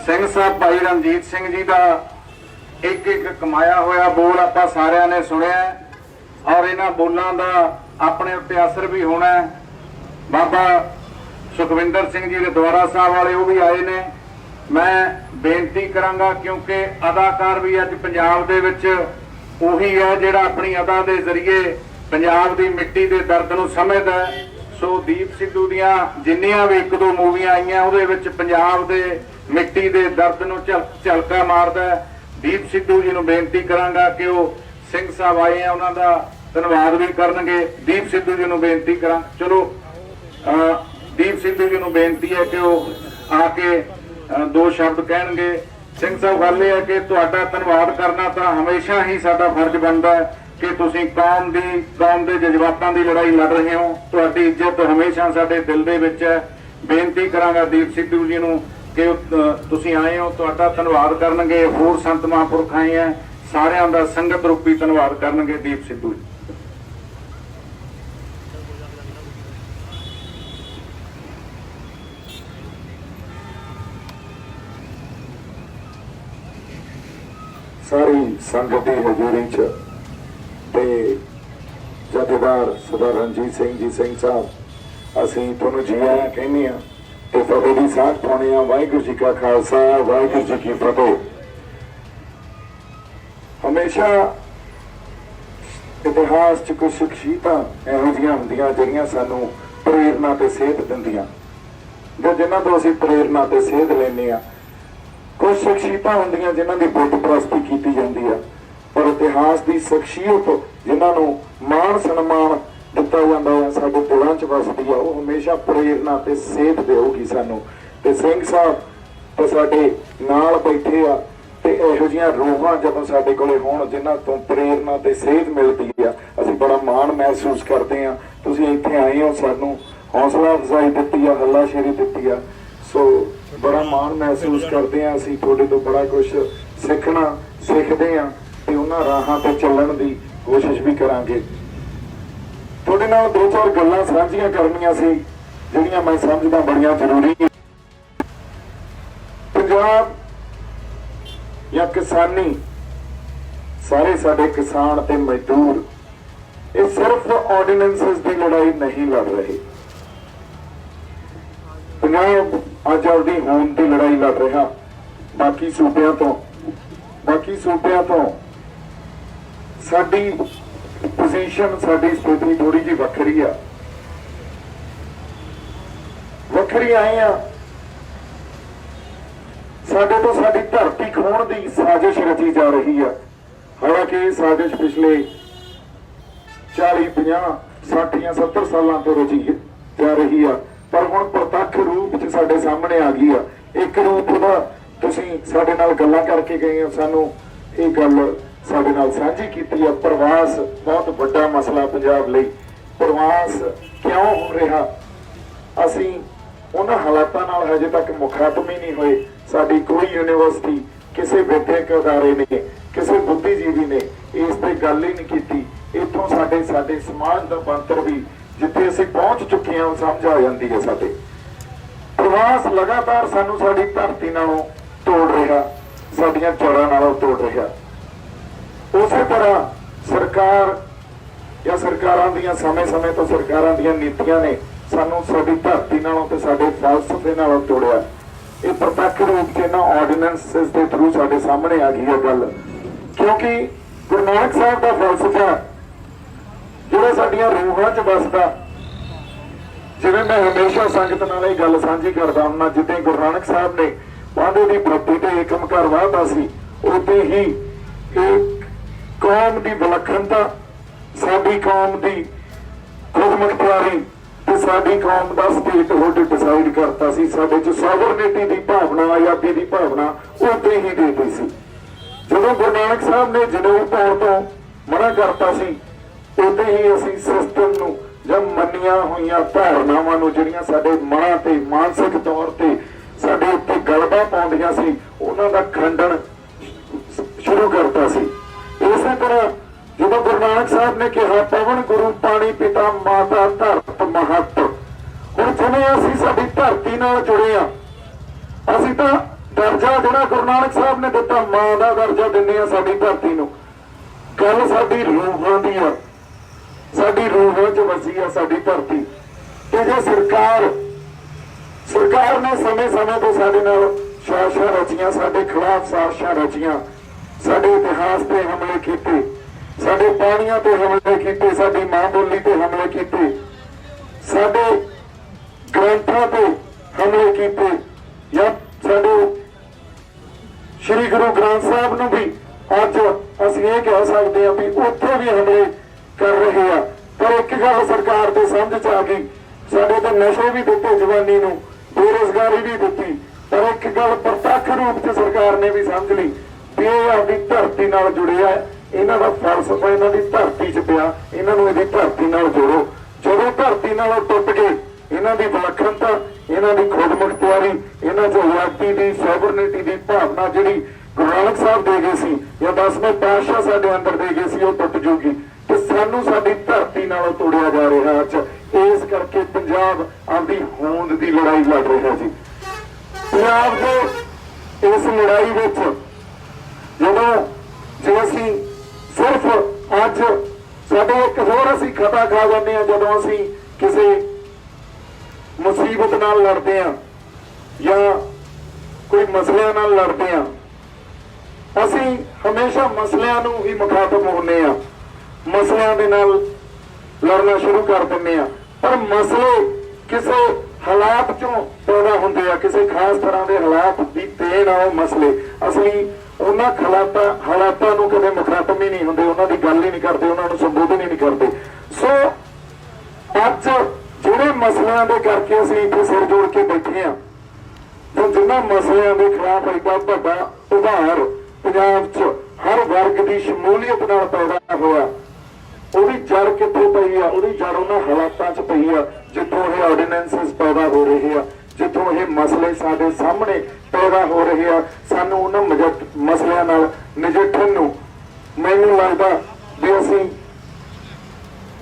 ਸਿੰਘ ਸਾਹਿਬ ਭਾਈ ਰਣਜੀਤ ਸਿੰਘ ਜੀ ਦਾ ਇੱਕ ਕਮਾਇਆ ਹੋਇਆ ਬੋਲ ਆਪਾਂ ਸਾਰਿਆਂ ਨੇ ਸੁਣਿਆ, ਔਰ ਇਹਨਾਂ ਬੋਲਾਂ ਦਾ ਆਪਣੇ ਉੱਤੇ ਅਸਰ ਵੀ ਹੋਣਾ। ਬਾਬਾ ਸੁਖਵਿੰਦਰ ਸਿੰਘ ਜੀ ਰਦਵਾਰਾ ਸਾਹਿਬ ਵਾਲੇ ਉਹ ਵੀ ਆਏ ਨੇ। ਮੈਂ ਬੇਨਤੀ ਕਰਾਂਗਾ, ਕਿਉਂਕਿ ਅਦਾਕਾਰ ਵੀ ਅੱਜ ਪੰਜਾਬ ਦੇ ਵਿੱਚ ਉਹੀ ਹੈ ਜਿਹੜਾ ਆਪਣੀ ਅਦਾ ਦੇ ਜ਼ਰੀਏ ਪੰਜਾਬ ਦੀ ਮਿੱਟੀ ਦੇ ਦਰਦ ਨੂੰ ਸਮਝਦਾ। ਸੋ ਦੀਪ ਸਿੱਧੂ ਦੀਆਂ ਜਿੰਨੀਆਂ ਵੀ 1-2 ਮੂਵੀਆਂ ਆਈਆਂ ਉਹਦੇ ਵਿੱਚ ਪੰਜਾਬ ਦੇ ਮਿੱਟੀ ਦੇ ਦਰਦ ਨੂੰ ਝਲਕਾ ਮਾਰਦਾ। ਦੀਪ ਸਿੱਧੂ ਜੀ ਨੂੰ ਬੇਨਤੀ ਕਰਾਂਗਾ ਕਿ ਉਹ ਸਿੰਘ ਸਾਹਿਬ ਆਏ ਆ, ਉਹਨਾਂ ਦਾ ਧੰਨਵਾਦ ਵੀ ਕਰਨਗੇ। ਦੀਪ ਸਿੱਧੂ ਜੀ ਨੂੰ ਬੇਨਤੀ ਕਰਾਂ, ਚਲੋ ਦੀਪ ਸਿੱਧੂ ਜੀ ਨੂੰ ਬੇਨਤੀ ਹੈ ਕਿ ਉਹ ਆ ਕੇ ਦੋ ਸ਼ਬਦ ਕਹਿਣਗੇ। ਸਿੰਘ ਸਾਹਿਬ, ਗੱਲ ਇਹ ਹੈ ਕਿ ਤੁਹਾਡਾ ਧੰਨਵਾਦ ਕਰਨਾ ਤਾਂ ਹਮੇਸ਼ਾ ਹੀ ਸਾਡਾ ਫਰਜ਼ ਬਣਦਾ ਹੈ ਕਿ ਤੁਸੀਂ ਕੌਮ ਦੇ ਜਜ਼ਬਾਤਾਂ ਦੀ ਲੜਾਈ ਲੜ ਰਹੇ ਹੋ। ਤੁਹਾਡੀ ਇੱਜ਼ਤ ਹਮੇਸ਼ਾ ਸਾਡੇ ਦਿਲ ਦੇ ਵਿੱਚ ਹੈ। ਬੇਨਤੀ ਕਰਾਂਗਾ ਦੀਪ ਸਿੱਧੂ ਜੀ ਨੂੰ ਕਿ ਤੁਸੀਂ ਆਏ ਹੋ, ਤੁਹਾਡਾ ਧੰਨਵਾਦ ਕਰਨਗੇ। ਹੋਰ ਸੰਤ ਮਹਾਂਪੁਰਖ ਆਏ ਹੈ, ਸਾਰਿਆਂ ਦਾ ਸੰਗਤ ਰੂਪੀ ਧੰਨਵਾਦ ਕਰਨਗੇ ਦੀਪ ਸਿੱਧੂ ਜੀ। ਸਾਰੀ ਸੰਗਤ ਦੀ ਹਜ਼ੂਰੀ 'ਚ ਤੇ ਜਥੇਦਾਰ ਸਰਦਾਰ ਰਣਜੀਤ ਸਿੰਘ ਜੀ ਸਿੰਘ ਸਾਹਿਬ, ਅਸੀਂ ਤੁਹਾਨੂੰ ਜੀ ਆਇਆਂ ਕਹਿੰਦੇ ਹਾਂ ਤੇ ਫਤਿਹ ਦੀ ਸਾਂਝ ਪਾਉਂਦੇ ਹਾਂ। ਵਾਹਿਗੁਰੂ ਜੀ ਕਾ ਖਾਲਸਾ, ਵਾਹਿਗੁਰੂ ਜੀ ਕੀ ਫਤਿਹ। ਹਮੇਸ਼ਾ ਇਤਿਹਾਸ 'ਚ ਕੁਝ ਸ਼ਖਸੀਅਤਾਂ ਇਹੋ ਜਿਹੀਆਂ ਹੁੰਦੀਆਂ ਜਿਹੜੀਆਂ ਸਾਨੂੰ ਪ੍ਰੇਰਨਾ ਤੇ ਸੇਧ ਦਿੰਦੀਆਂ, ਜਿਨ੍ਹਾਂ ਤੋਂ ਅਸੀਂ ਪ੍ਰੇਰਨਾ ਤੇ ਸੇਧ ਲੈਂਦੇ ਹਾਂ। ਕੁਝ ਸ਼ਖਸੀਅਤਾਂ ਹੁੰਦੀਆਂ ਜਿਨ੍ਹਾਂ ਦੀ ਬੁੱਤ ਪ੍ਰਸਤੀ ਕੀਤੀ ਜਾਂਦੀ ਆ, ਪਰ ਇਤਿਹਾਸ ਦੀ ਸ਼ਖਸੀਅਤ ਜਿਨ੍ਹਾਂ ਨੂੰ ਮਾਣ ਸਨਮਾਨ ਦਿੱਤਾ ਜਾਂਦਾ ਹੈ, ਸਾਡੇ ਦਿਲਾਂ 'ਚ ਵਸਦੀ ਆ, ਉਹ ਹਮੇਸ਼ਾ ਪ੍ਰੇਰਨਾ ਤੇ ਸੇਧ ਦੇਊਗੀ ਸਾਨੂੰ। ਤੇ ਸਿੰਘ ਸਾਹਿਬ ਤੇ ਸਾਡੇ ਨਾਲ ਬੈਠੇ ਆ ਤੇ ਇਹੋ ਜਿਹੀਆਂ ਰੂਹਾਂ ਜਦੋਂ ਸਾਡੇ ਕੋਲੇ ਹੋਣ ਜਿਨ੍ਹਾਂ ਤੋਂ ਪ੍ਰੇਰਨਾ ਤੇ ਸੇਧ ਮਿਲਦੀ ਆ, ਅਸੀਂ ਬੜਾ ਮਾਣ ਮਹਿਸੂਸ ਕਰਦੇ ਆ। ਤੁਸੀਂ ਇੱਥੇ ਆਏ ਹੋ, ਸਾਨੂੰ ਹੌਸਲਾ ਅਫਜ਼ਾਈ ਦਿੱਤੀ ਆ, ਹੱਲਾਸ਼ੇਰੀ ਦਿੱਤੀ ਆ, ਸੋ ਬੜਾ ਮਾਣ ਮਹਿਸੂਸ ਕਰਦੇ ਆ। ਅਸੀਂ ਤੁਹਾਡੇ ਤੋਂ ਬੜਾ ਕੁਝ ਸਿੱਖਣਾ ਸਿੱਖਦੇ ਆ ਤੇ ਉਹਨਾਂ ਰਾਹਾਂ ਤੇ ਚੱਲਣ ਦੀ ਕੋਸ਼ਿਸ਼ ਵੀ ਕਰਾਂਗੇ। ਤੁਹਾਡੇ ਨਾਲ ਦੋ ਚਾਰ ਗੱਲਾਂ ਸਾਂਝੀਆਂ ਕਰਨੀਆਂ ਸੀ ਜਿਹੜੀਆਂ ਮੈਂ ਸਮਝਦਾ ਬੜੀਆਂ ਜ਼ਰੂਰੀ ਨੇ। ਪੰਜਾਬ ਜਾਂ ਕਿਸਾਨੀ, ਸਾਰੇ ਸਾਡੇ ਕਿਸਾਨ ਤੇ ਮਜ਼ਦੂਰ ਇਹ ਸਿਰਫ ਆਰਡੀਨੈਂਸਸ ਦੀ ਲੜਾਈ ਨਹੀਂ ਲੜ ਰਹੇ। ਪੰਜਾਬ ਆਜ਼ਾਦੀ ਹੋਣ ਦੀ ਲੜਾਈ ਲੜ ਰਿਹਾ। ਬਾਕੀ ਸੂਬਿਆਂ ਤੋਂ ਸਾਡੀ ਪੋਜੀਸ਼ਨ, ਸਾਡੀ ਸਥਿਤੀ ਥੋੜੀ ਜਿਹੀ ਵੱਖਰੀ ਆਏ ਆ। ਸਾਡੇ ਤੋਂ ਸਾਡੀ ਧਰਤੀ ਖੋਹਣ ਦੀ ਸਾਜ਼ਿਸ਼ ਰਚੀ ਜਾ ਰਹੀ ਆ। ਹਾਲਾਂਕਿ ਇਹ ਸਾਜ਼ਿਸ਼ ਪਿਛਲੇ 40, 50, 60 ਜਾਂ 70 ਸਾਲਾਂ ਤੋਂ ਰਚੀ ਜਾ ਰਹੀ ਆ, ਪਰ ਹੁਣ ਪ੍ਰਤੱਖ ਰੂਪ 'ਚ ਸਾਡੇ ਸਾਹਮਣੇ ਆ ਗਈ ਆ। ਇੱਕ ਰੂਪ ਉਹਦਾ ਤੁਸੀਂ ਸਾਡੇ ਨਾਲ ਗੱਲਾਂ ਕਰਕੇ ਗਏ ਹੋ, ਸਾਨੂੰ ਇਹ ਗੱਲ ਸਾਡੇ ਨਾਲ ਸਾਂਝੀ ਕੀਤੀ ਆ। ਪ੍ਰਵਾਸ ਬਹੁਤ ਵੱਡਾ ਮਸਲਾ ਪੰਜਾਬ ਲਈ। ਪ੍ਰਵਾਸ ਕਿਉਂ ਹੋ ਰਿਹਾ, ਅਸੀਂ ਉਹਨਾਂ ਹਾਲਾਤਾਂ ਨਾਲ ਹਜੇ ਤੱਕ ਮੁਖਾਤਮ ਹੀ ਨਹੀਂ ਹੋਏ। ਸਾਡੀ ਕੋਈ ਯੂਨੀਵਰਸਿਟੀ, ਕਿਸੇ ਵਿਦਿਅਕ ਅਦਾਰੇ ਨੇ, ਕਿਸੇ ਬੁੱਧੀਜੀਵੀ ਨੇ ਇਸ ਤੇ ਗੱਲ ਹੀ ਨਹੀਂ ਕੀਤੀ। ਇੱਥੋਂ ਸਾਡੇ ਸਮਾਜ ਦਾ ਬਣਤਰ ਵੀ ਜਿੱਥੇ ਅਸੀਂ ਪਹੁੰਚ ਚੁੱਕੇ ਹਾਂ ਸਮਝ ਆ ਜਾਂਦੀ ਹੈ। ਸਾਡੇ ਪ੍ਰਵਾਸ ਲਗਾਤਾਰ ਸਾਨੂੰ ਸਾਡੀ ਧਰਤੀ ਨਾਲੋਂ ਤੋੜ ਰਿਹਾ, ਸਾਡੀਆਂ ਜੜ੍ਹਾਂ ਨਾਲੋਂ ਤੋੜ ਰਿਹਾ। ਉਸੇ ਤਰ੍ਹਾਂ ਸਰਕਾਰ ਜਾਂ ਸਰਕਾਰਾਂ ਦੀਆਂ ਸਮੇਂ-ਸਮੇਂ ਤੋਂ ਸਰਕਾਰਾਂ ਦੀਆਂ ਨੀਤੀਆਂ ਨੇ ਸਾਨੂੰ ਸਾਡੀ ਧਰਤੀ ਨਾਲੋਂ ਤੇ ਸਾਡੇ ਫਲਸਫੇ ਨਾਲੋਂ ਤੋੜਿਆ। ਇਹ ਪ੍ਰਤੱਖ ਰੂਪ 'ਚ ਇਹਨਾਂ ਆਰਡੀਨੈਂਸਸ ਦੇ ਥਰੂ ਸਾਡੇ ਸਾਹਮਣੇ ਆ ਗਈ ਹੈ ਗੱਲ, ਕਿਉਂਕਿ ਗੁਰੂ ਨਾਨਕ ਸਾਹਿਬ ਦਾ ਫਲਸਫਾ ਜਿਹੜਾ ਸਾਡੀਆਂ ਰੂਹਾਂ 'ਚ ਵਸਦਾ, ਜਿਵੇਂ ਮੈਂ ਹਮੇਸ਼ਾ ਸੰਗਤ ਨਾਲ ਇਹ ਗੱਲ ਸਾਂਝੀ ਕਰਦਾ ਹੁੰਦਾ, ਜਿੱਦਾਂ ਗੁਰੂ ਨਾਨਕ ਸਾਹਿਬ ਨੇ ਵਾਂਢੇ ਦੀ ਬਰਤੀ ਤੇ ਏਕਮਕਾਰ ਵਾਹਤਾ ਸੀ, ਉਦੋਂ ਹੀ ਇਹ ਕੌਮ ਦੀ ਵਿਲੱਖਣਤਾ, ਸਾਡੀ ਕੌਮ ਦੀ ਖੁਦਮੁਖਤਿਆਰੀ ਤੇ ਸਾਡੀ ਕੌਮ ਦਾ ਸਟੇਟਹੁੱਡ ਡਿਸਾਈਡ ਕਰਤਾ ਸੀ। ਸਾਡੇ 'ਚ ਸੋਵਰਨਿਟੀ ਦੀ ਭਾਵਨਾ, ਆਜ਼ਾਦੀ ਦੀ ਭਾਵਨਾ ਉਦੋਂ ਹੀ ਦੇਤੀ ਸੀ। ਜਦੋਂ ਗੁਰੂ ਨਾਨਕ ਸਾਹਿਬ ਨੇ ਜਨੂੰਨ ਪਾਉਣ ਤੋਂ ਮਨਾ ਕਰਤਾ ਸੀ, ਉਦੋਂ ਹੀ ਅਸੀਂ ਸਿਸਟਮ ਨੂੰ ਜਾਂ ਮੰਨੀਆਂ ਹੋਈਆਂ ਧਾਰਨਾਵਾਂ ਨੂੰ ਜਿਹੜੀਆਂ ਸਾਡੇ ਮਨਾਂ ਤੇ ਮਾਨਸਿਕ ਤੌਰ ਤੇ ਸਾਡੇ ਉੱਤੇ ਗਲਬਾ ਪਾਉਂਦੀਆਂ ਸੀ, ਉਹਨਾਂ ਦਾ ਖੰਡਨ ਸ਼ੁਰੂ ਕਰਤਾ ਸੀ। ਇਸੇ ਤਰ੍ਹਾਂ ਜਦੋਂ ਗੁਰੂ ਨਾਨਕ ਸਾਹਿਬ ਨੇ ਕਿਹਾ ਪਵਨ ਗੁਰੂ ਪਾਣੀ ਪਿਤਾ ਮਾਤਾ ਧਰਤ ਮਹੱਤ, ਹੁਣ ਜਿਵੇਂ ਅਸੀਂ ਸਾਡੀ ਧਰਤੀ ਨਾਲ ਜੁੜੇ ਆ, ਅਸੀਂ ਤਾਂ ਦਰਜਾ ਜਿਹੜਾ ਗੁਰੂ ਨਾਨਕ ਸਾਹਿਬ ਨੇ ਦਿੱਤਾ, ਮਾਂ ਦਾ ਦਰਜਾ ਦਿੰਦੇ ਆ ਸਾਡੀ ਧਰਤੀ ਨੂੰ। ਗੱਲ ਸਾਡੀ ਰੂਹਾਂ ਦੀ ਆ, ਸਾਡੀ ਰੂਹਾਂ 'ਚ ਵਸੀ ਆ ਸਾਡੀ ਧਰਤੀ। ਤੇ ਜੇ ਸਰਕਾਰ ਨੇ ਸਮੇਂ-ਸਮੇਂ ਤੋਂ ਸਾਡੇ ਨਾਲ ਸਾਜ਼ਿਸ਼ਾਂ ਰਚੀਆਂ, ਸਾਡੇ ਖਿਲਾਫ ਸਾਜ਼ਿਸ਼ਾਂ ਰਚੀਆਂ, ਸਾਡੇ ਇਤਿਹਾਸ ਤੇ ਹਮਲੇ ਕੀਤੇ, ਸਾਡੇ ਪਾਣੀਆਂ ਤੇ ਹਮਲੇ ਕੀਤੇ, ਸਾਡੀ ਮਾਂ ਬੋਲੀ ਤੇ ਹਮਲੇ ਕੀਤੇ, ਸਾਡੇ ਗ੍ਰੰਥਾਂ ਤੇ ਹਮਲੇ ਕੀਤੇ, ਜਾਂ ਸਾਡੇ ਸ੍ਰੀ ਗੁਰੂ ਗ੍ਰੰਥ ਸਾਹਿਬ ਨੂੰ ਵੀ ਅੱਜ ਅਸੀਂ ਇਹ ਕਹਿ ਸਕਦੇ ਹਾਂ ਵੀ ਉੱਥੇ ਵੀ ਹਮਲੇ ਕਰ ਰਹੇ ਆ। ਪਰ ਇੱਕ ਗੱਲ ਸਰਕਾਰ ਦੇ ਸਮਝ ਚ ਆ ਗਈ, ਸਾਡੇ ਤੇ ਨਸ਼ੇ ਵੀ ਦਿੱਤੇ, ਜਵਾਨੀ ਨੂੰ ਬੇਰੁਜ਼ਗਾਰੀ ਵੀ ਦਿੱਤੀ, ਪਰ ਇੱਕ ਗੱਲ ਪ੍ਰਤੱਖ ਰੂਪ ਚ ਸਰਕਾਰ ਨੇ ਵੀ ਸਮਝ ਲਈ ਵੀ ਇਹ ਆਪਣੀ ਧਰਤੀ ਨਾਲ ਜੁੜਿਆ, ਇਹਨਾਂ ਦਾ ਫਲਸਫਾ ਇਹਨਾਂ ਦੀ ਧਰਤੀ ਚ ਪਿਆ, ਇਹਨਾਂ ਨੂੰ ਇਹਦੀ ਧਰਤੀ ਨਾਲ ਜੋੜੋ। ਜਦੋਂ ਧਰਤੀ ਨਾਲੋਂ ਟੁੱਟ ਗਏ, ਇਹਨਾਂ ਦੀ ਵਿਲੱਖਣਤਾ, ਇਹਨਾਂ ਦੀ ਖੁਦਮੁਖਤਿਆਰੀ, ਇਹਨਾਂ ਚ ਆਜ਼ਾਦੀ ਦੀ, ਸੋਵਰਨਿਟੀ ਦੀ ਭਾਵਨਾ ਜਿਹੜੀ ਗੁਰੂ ਨਾਨਕ ਸਾਹਿਬ ਦੇ ਗਏ ਸੀ ਜਾਂ 10ਵੇਂ ਪਾਤਸ਼ਾਹ ਸਾਡੇ ਅੰਦਰ ਦੇ ਗਏ ਸੀ, ਉਹ ਟੁੱਟ ਜੂਗੀ ਤੇ ਸਾਨੂੰ ਸਾਡੀ ਧਰਤੀ ਨਾਲੋਂ ਤੋੜਿਆ ਜਾ ਰਿਹਾ ਅੱਜ। ਇਸ ਕਰਕੇ ਪੰਜਾਬ ਆਪਣੀ ਹੋਂਦ ਦੀ ਲੜਾਈ ਲੜ ਰਿਹਾ ਜੀ। ਪੰਜਾਬ ਦੇ ਇਸ ਲੜਾਈ ਵਿੱਚ ਜਦੋਂ ਜੇ ਅਸੀਂ ਸਿਰਫ ਅੱਜ ਸਾਡੇ ਇੱਕ ਹੋਰ ਅਸੀਂ ਖਤਾ ਖਾ ਜਾਂਦੇ ਹਾਂ, ਜਦੋਂ ਅਸੀਂ ਕਿਸੇ ਮੁਸੀਬਤ ਨਾਲ ਲੜਦੇ ਹਾਂ ਜਾਂ ਕੋਈ ਮਸਲਿਆਂ ਨਾਲ ਲੜਦੇ ਹਾਂ, ਅਸੀਂ ਹਮੇਸ਼ਾ ਮਸਲਿਆਂ ਨੂੰ ਹੀ ਮੁਖਾਤਬ ਹੁੰਦੇ ਹਾਂ, ਮਸਲਿਆਂ ਦੇ ਨਾਲ ਲੜਨਾ ਸ਼ੁਰੂ ਕਰ ਦਿੰਦੇ ਹਾਂ। ਪਰ ਮਸਲੇ ਕਿਸੇ ਹਾਲਾਤ ਚੋਂ ਪੈਦਾ ਹੁੰਦੇ ਆ, ਕਿਸੇ ਖਾਸ ਤਰ੍ਹਾਂ ਦੇ ਹਾਲਾਤ ਦੀ ਦੇਣ ਆ ਉਹ ਮਸਲੇ। ਅਸੀਂ ਉਹਨਾਂ ਹਾਲਾਤਾਂ ਨੂੰ ਕਦੇ ਮੁਖਾਤਬ ਹੀ ਨਹੀਂ ਹੁੰਦੇ, ਉਹਨਾਂ ਦੀ ਗੱਲ ਹੀ ਨਹੀਂ ਕਰਦੇ, ਉਹਨਾਂ ਨੂੰ ਸੰਬੋਧਨ ਹੀ ਨਹੀਂ ਕਰਦੇ। ਸੋ ਅੱਜ ਜਿਹੜੇ ਮਸਲਿਆਂ ਦੇ ਕਰਕੇ ਅਸੀਂ ਇੱਥੇ ਸਿਰ ਜੋੜ ਕੇ ਬੈਠੇ ਹਾਂ, ਤੇ ਜਿਨ੍ਹਾਂ ਮਸਲਿਆਂ ਦੇ ਖਿਲਾਫ ਐਡਾ ਵੱਡਾ ਉਭਾਰ ਪੰਜਾਬ 'ਚ ਹਰ ਵਰਗ ਦੀ ਸ਼ਮੂਲੀਅਤ ਨਾਲ ਪੈਦਾ ਹੋਇਆ, ਉਹਦੀ ਜੜ ਕਿੱਥੇ ਪਈ ਆ? ਉਹਦੀ ਜੜ ਉਹਨਾਂ ਹਾਲਾਤਾਂ 'ਚ ਪਈ ਆ ਜਿੱਥੋਂ ਇਹ ਆਰਡੀਨੈਂਸਸ ਪੈਦਾ ਹੋ ਰਹੇ ਆ, ਜਿੱਥੋਂ ਇਹ ਮਸਲੇ ਸਾਡੇ ਸਾਹਮਣੇ ਪੈਦਾ ਹੋ ਰਹੇ ਆ। ਸਾਨੂੰ ਉਹਨਾਂ ਮਸਲਿਆਂ ਨਾਲ ਨਜਿੱਠਣ ਨੂੰ ਮੈਨੂੰ ਲੱਗਦਾ ਵੀ ਅਸੀਂ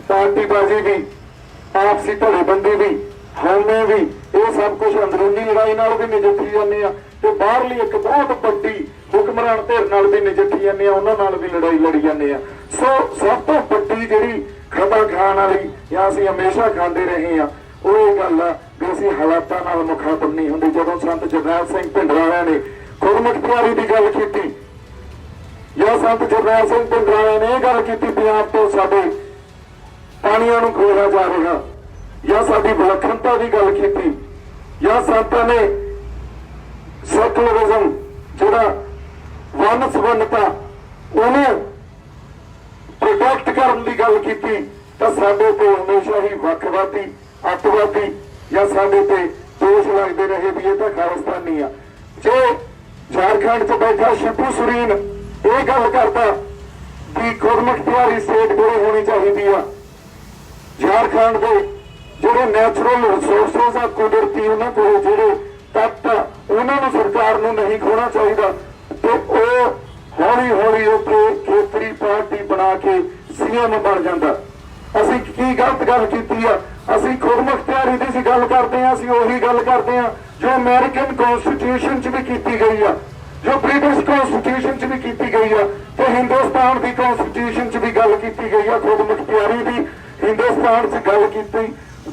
ਪਾਰਟੀਬਾਜ਼ੀ ਵੀ, ਆਪਸੀ ਧੜੇਬੰਦੀ ਵੀ, ਹਉਮੈ ਵੀ, ਇਹ ਸਭ ਕੁਝ ਅੰਦਰੂਨੀ ਲੜਾਈ ਨਾਲ ਵੀ ਨਜਿੱਠੀ ਜਾਂਦੇ ਆ ਤੇ ਬਾਹਰਲੀ ਇੱਕ ਬਹੁਤ ਵੱਡੀ ਹੁਕਮਰਾਨ ਧਿਰ ਨਾਲ ਵੀ ਨਜਿੱਠੀ ਜਾਂਦੇ ਆ, ਉਹਨਾਂ ਨਾਲ ਵੀ ਲੜਾਈ ਲੜੀ ਜਾਂਦੇ ਆ। ਸੋ ਸਭ ਤੋਂ ਵੱਡੀ ਜਿਹੜੀ ਖਤਾ ਖਾਣ ਵਾਲੀ ਜਾਂ ਅਸੀਂ ਹਮੇਸ਼ਾ ਖਾਂਦੇ ਰਹੇ ਆ, ਉਹ ਇਹ ਗੱਲ ਆ ਵੀ ਅਸੀਂ ਹਾਲਾਤਾਂ ਨਾਲ ਮੁਖਾਤਬ ਨਹੀਂ ਹੁੰਦੇ। ਜਦੋਂ ਸੰਤ ਜਰਨੈਲ ਸਿੰਘ ਭਿੰਡਰਾਂਵਾਲਿਆਂ ਨੇ ਖੁਦਮੁਖਤਿਆਰੀ ਦੀ ਗੱਲ ਕੀਤੀ, ਜਾਂ ਸੰਤ ਜਰਨੈਲ ਸਿੰਘ ਭਿੰਡਰਾਂਵਾਲਿਆਂ ਨੇ ਇਹ ਗੱਲ ਕੀਤੀ ਪੰਜਾਬ ਤੋਂ ਸਾਡੇ ਪਾਣੀਆਂ ਨੂੰ ਖੋਇਆ ਜਾ ਰਿਹਾ, ਜਾਂ ਸਾਡੀ ਵਿਲੱਖਣਤਾ ਦੀ ਗੱਲ ਕੀਤੀ, ਜਾਂ ਸੰਤਾਂ ਨੇ ਸੈਕੂਲਰਿਜ਼ਮ ਜਿਹੜਾ ਵੰਨ ਸਵੰਨਤਾ ਉਹਨੂੰ ਪ੍ਰੋਟੈਕਟ ਕਰਨ ਦੀ ਗੱਲ ਕੀਤੀ, ਤਾਂ ਸਾਡੇ ਤੇ ਹਮੇਸ਼ਾ ਹੀ ਵੱਖਵਾਦੀ, ਅੱਤਵਾਦੀ ਜਾਂ ਸਾਡੇ ਤੇ ਦੋਸ਼ ਲੱਗਦੇ ਰਹੇ ਵੀ ਇਹ ਤਾਂ ਖਾਲਿਸਤਾਨੀ ਆ। ਜੇ ਝਾਰਖੰਡ 'ਚ ਬੈਠਾ ਸ਼ਿਬੂ ਸੁਰੀਨ ਇਹ ਗੱਲ ਕਰਦਾ ਵੀ ਖੁਦਮੁਖਤਿਆਰੀ ਸਟੇਟ ਕੋਲ ਹੋਣੀ ਚਾਹੀਦੀ ਆ, ਝਾਰਖੰਡ ਦੇ ਜਿਹੜੇ ਨੈਚੁਰਲ ਰਿਸੋਰਸਸ ਆ, ਕੁਦਰਤੀ ਉਹਨਾਂ ਕੋਲ ਜਿਹੜੇ ਤੱਤ ਆ, ਉਹਨਾਂ ਨੂੰ ਸਰਕਾਰ ਨੂੰ ਨਹੀਂ ਖੋਣਾ ਚਾਹੀਦਾ, ਤੇ ਉਹ ਹੌਲੀ ਹੌਲੀ ਉੱਥੇ ਖੇਤਰੀ ਪਾਰਟੀ ਬਣਾ ਕੇ ਸੀਐਮ ਬਣ ਜਾਂਦਾ। ਅਸੀਂ ਕੀ ਗਲਤ ਗੱਲ ਕੀਤੀ ਆ? ਅਸੀਂ ਖੁਦਮੁਖਤਿਆਰੀ ਦੀ ਗੱਲ ਕਰਦੇ ਹਾਂ, ਅਸੀਂ ਉਹੀ ਗੱਲ ਕਰਦੇ ਹਾਂ ਜੋ ਅਮਰੀਕਨ ਕਨਸਟੀਟਿਊਸ਼ਨ 'ਚ ਵੀ ਕੀਤੀ ਗਈ ਆ, ਜੋ ਬ੍ਰਿਟਿਸ਼ ਕਨਸਟੀਟਿਊਸ਼ਨ 'ਚ ਵੀ ਕੀਤੀ ਗਈ ਆ, ਤੇ ਹਿੰਦੁਸਤਾਨ ਦੀ ਕਨਸਟੀਟਿਊਸ਼ਨ 'ਚ ਵੀ ਗੱਲ ਕੀਤੀ ਗਈ ਆ ਖੁਦਮੁਖਤਿਆਰੀ ਦੀ। ਹਿੰਦੁਸਤਾਨ 'ਚ ਗੱਲ ਕੀਤੀ,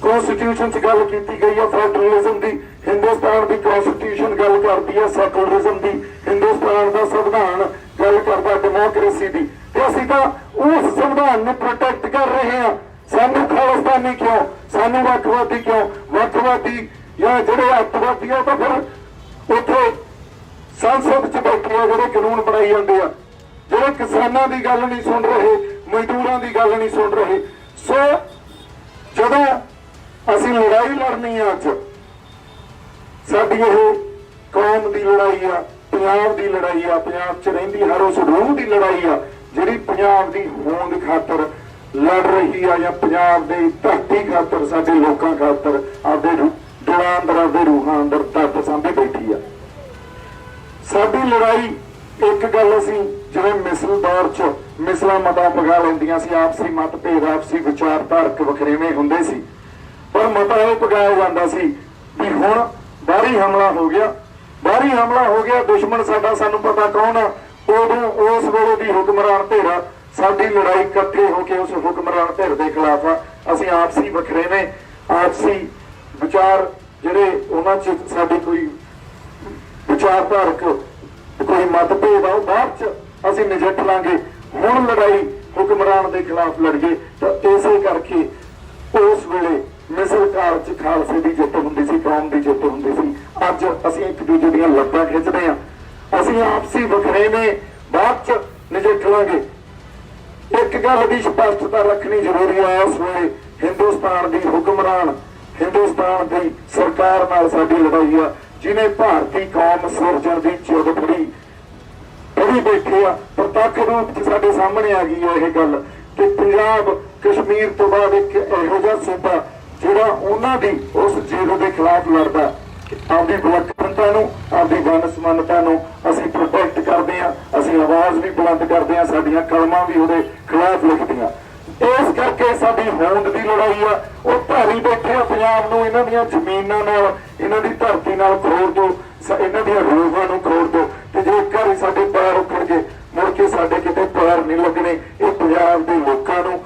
ਕਨਸਟੀਟਿਊਸ਼ਨ 'ਚ ਗੱਲ ਕੀਤੀ ਗਈ ਆ ਫੈਡਰਲਿਜ਼ਮ ਦੀ। ਹਿੰਦੁਸਤਾਨ ਦੀ ਕਨਸਟੀਟਿਊਸ਼ਨ ਗੱਲ ਕਰਦੀ ਆ ਸੈਕੂਲਰਿਜ਼ਮ ਦੀ, ਹਿੰਦੁਸਤਾਨ ਦਾ ਸੰਵਿਧਾਨ ਗੱਲ ਕਰਦਾ ਡੈਮੋਕ੍ਰੇਸੀ ਦੀ, ਤੇ ਅਸੀਂ ਤਾਂ ਉਸ ਸੰਵਿਧਾਨ ਨੂੰ ਪ੍ਰੋਟੈਕਟ ਕਰ ਰਹੇ ਹਾਂ। ਸਾਨੂੰ ਖਾਲਿਸਤਾਨੀ ਕਿਉਂ, ਸਾਨੂੰ ਵੱਖਵਾਦੀ ਕਿਉਂ? ਵੱਖਵਾਦੀ ਜਾਂ ਜਿਹੜੇ ਅੱਤਵਾਦੀ ਆ ਤਾਂ ਫਿਰ ਉੱਥੇ ਸੰਸਦ 'ਚ ਬੈਠੇ ਆ ਜਿਹੜੇ ਕਾਨੂੰਨ ਬਣਾਈ ਜਾਂਦੇ ਆ, ਜਿਹੜੇ ਕਿਸਾਨਾਂ ਦੀ ਗੱਲ ਨਹੀਂ ਸੁਣ ਰਹੇ, ਮਜ਼ਦੂਰਾਂ ਦੀ ਗੱਲ ਨਹੀਂ ਸੁਣ ਰਹੇ। ਸੋ ਜਦੋਂ ਅਸੀਂ ਲੜਾਈ ਲੜਨੀ ਆ, ਅੱਜ ਸਾਡੀ ਇਹ ਕੌਮ ਦੀ ਲੜਾਈ ਆ, ਪੰਜਾਬ ਦੀ ਲੜਾਈ ਆ, ਪੰਜਾਬ 'ਚ ਰਹਿੰਦੀ ਹਰ ਉਸ ਰੂਹ ਦੀ ਲੜਾਈ ਆ ਜਿਹੜੀ ਪੰਜਾਬ ਦੀ ਹੋਂਦ ਖਾਤਰ ਲੜ ਰਹੀ ਆ, ਜਾਂ ਪੰਜਾਬ ਦੀ ਧਰਤੀ ਖਾਤਰ, ਸਾਡੇ ਲੋਕਾਂ ਖਾਤਰ, ਆਪਦੇ ਦਿਲਾਂ ਅੰਦਰ, ਆਪਦੇ ਰੂਹਾਂ ਅੰਦਰ ਧਰਤ ਸਾਂਭੀ ਬੈਠੀ ਆ। ਸਾਡੀ ਲੜਾਈ ਇੱਕ ਗੱਲ, ਅਸੀਂ ਜਿਵੇਂ ਮਿਸਲ ਦੌਰ 'ਚ ਮਿਸਲਾਂ ਮਤਾਂ ਪਗਾ ਲੈਂਦੀਆਂ ਸੀ, ਆਪਸੀ ਮਤਭੇਦ, ਆਪਸੀ ਵਿਚਾਰਧਾਰਕ ਵਖਰੇਵੇਂ ਹੁੰਦੇ ਸੀ, ਪਰ ਮਤਾ ਇਹ ਪਗਾਇਆ ਜਾਂਦਾ ਸੀ ਵੀ ਹੁਣ ਬਾਹਰੀ ਹਮਲਾ ਹੋ ਗਿਆ, ਬਾਹਰੀ ਹਮਲਾ ਹੋ ਗਿਆ, ਦੁਸ਼ਮਣ ਸਾਡਾ ਸਾਨੂੰ ਪਤਾ ਕੌਣ ਆ। ਉਦੋਂ ਉਸ ਵੇਲੇ ਦੀ ਹੁਕਮਰਾਨ ਧਿਰ ਆ, ਸਾਡੀ ਲੜਾਈ ਇਕੱਠੇ ਹੋ ਕੇ ਉਸ ਹੁਕਮਰਾਨ ਧਿਰ ਦੇ ਖਿਲਾਫ ਆ। ਅਸੀਂ ਆਪਸੀ ਵਖਰੇਵੇਂ, ਆਪਸੀ ਵਿਚਾਰ ਜਿਹੜੇ ਉਹਨਾਂ 'ਚ ਸਾਡੀ ਕੋਈ ਵਿਚਾਰਧਾਰਕ ਕੋਈ ਮਤਭੇਦ ਆ, ਉਹ ਬਾਅਦ 'ਚ ਅਸੀਂ ਨਜਿੱਠ ਲਾਂਗੇ। ਹੁਣ ਲੜਾਈ ਹੁਕਮਰਾਨ ਦੇ ਖਿਲਾਫ ਲੜੀਏ। ਤਾਂ ਇਸੇ ਕਰਕੇ ਉਸ ਵੇਲੇ ਮਿਸਲ ਕਾਲ 'ਚ ਖਾਲਸੇ ਦੀ ਜਿੱਤ ਹੁੰਦੀ ਸੀ, ਕੌਮ ਦੀ ਜਿੱਤ ਹੁੰਦੀ ਸੀ। ਅੱਜ ਅਸੀਂ ਇੱਕ ਦੂਜੇ ਦੀਆਂ ਲੱਤਾਂ ਖਿੱਚਦੇ ਹਾਂ, ਅਸੀਂ ਆਪਸੀ ਵਖਰੇਵੇਂ ਬਾਅਦ 'ਚ ਨਜਿੱਠ ਲਾਂਗੇ। ਇੱਕ ਗੱਲ ਦੀ ਸਪਸ਼ਟਤਾ ਰੱਖਣੀ ਜ਼ਰੂਰੀ ਹੈ। ਇਸ ਵੇਲੇ ਹਿੰਦੁਸਤਾਨ ਦੀ ਹੁਕਮਰਾਨ, ਹਿੰਦੁਸਤਾਨ ਦੀ ਸਰਕਾਰ ਨਾਲ ਸਾਡੀ ਲੜਾਈ ਆ, ਜਿਹਨੇ ਭਾਰਤੀ ਕੌਮ ਸਿਰਜਣ ਦੀ ਜਿੱਦ ਫੜੀ ਬੈਠੇ ਆ। ਪ੍ਰਤੱਖ ਰੂਪ 'ਚ ਸਾਡੇ ਸਾਹਮਣੇ ਆ ਗਈ ਹੈ ਇਹ ਗੱਲ ਕਿ ਪੰਜਾਬ ਕਸ਼ਮੀਰ ਤੋਂ ਬਾਅਦ ਇੱਕ ਇਹੋ ਜਿਹਾ ਸੂਬਾ ਜਿਹੜਾ ਉਹਨਾਂ ਦੀ ਉਸ ਜਿੱਦ ਦੇ ਖਿਲਾਫ ਲੜਦਾ, ਆਪਦੀ ਵਿਲੱਖਣਤਾ ਨੂੰ, ਆਪਦੀ ਵੰਨ-ਸੁਵੰਨਤਾ ਨੂੰ ਅਸੀਂ ਪ੍ਰੋਟੈਕਟ ਕਰਦੇ ਹਾਂ, ਅਸੀਂ ਆਵਾਜ਼ ਵੀ ਬੁਲੰਦ ਕਰਦੇ ਹਾਂ, ਸਾਡੀਆਂ ਕਲਮਾਂ ਵੀ ਉਹਦੇ ਖਿਲਾਫ ਲਿਖਦੀਆਂ। ਇਸ ਕਰਕੇ ਸਾਡੀ ਹੋਂਦ ਦੀ ਲੜਾਈ ਆ। ਉਹ ਧਾਰੀ ਬੈਠੇ ਆ ਪੰਜਾਬ ਨੂੰ, ਇਹਨਾਂ ਦੀਆਂ ਜ਼ਮੀਨਾਂ ਨਾਲ, ਇਹਨਾਂ ਦੀ ਧਰਤੀ ਨਾਲ ਖਰੋੜ ਦੋ, ਇਹਨਾਂ ਦੀਆਂ ਰੂਹਾਂ ਨੂੰ ਖਰੋੜ ਦੋ, ਤੇ ਜੇ ਇੱਕ ਵਾਰੀ ਸਾਡੇ ਪੈਰ ਉੱਖੜ ਗਏ ਮੁੜ ਕੇ ਸਾਡੇ ਕਿਤੇ ਪੈਰ ਨਹੀਂ ਲੱਗਣੇ। ਇਹ ਪੰਜਾਬ ਦੇ ਲੋਕਾਂ ਨੂੰ,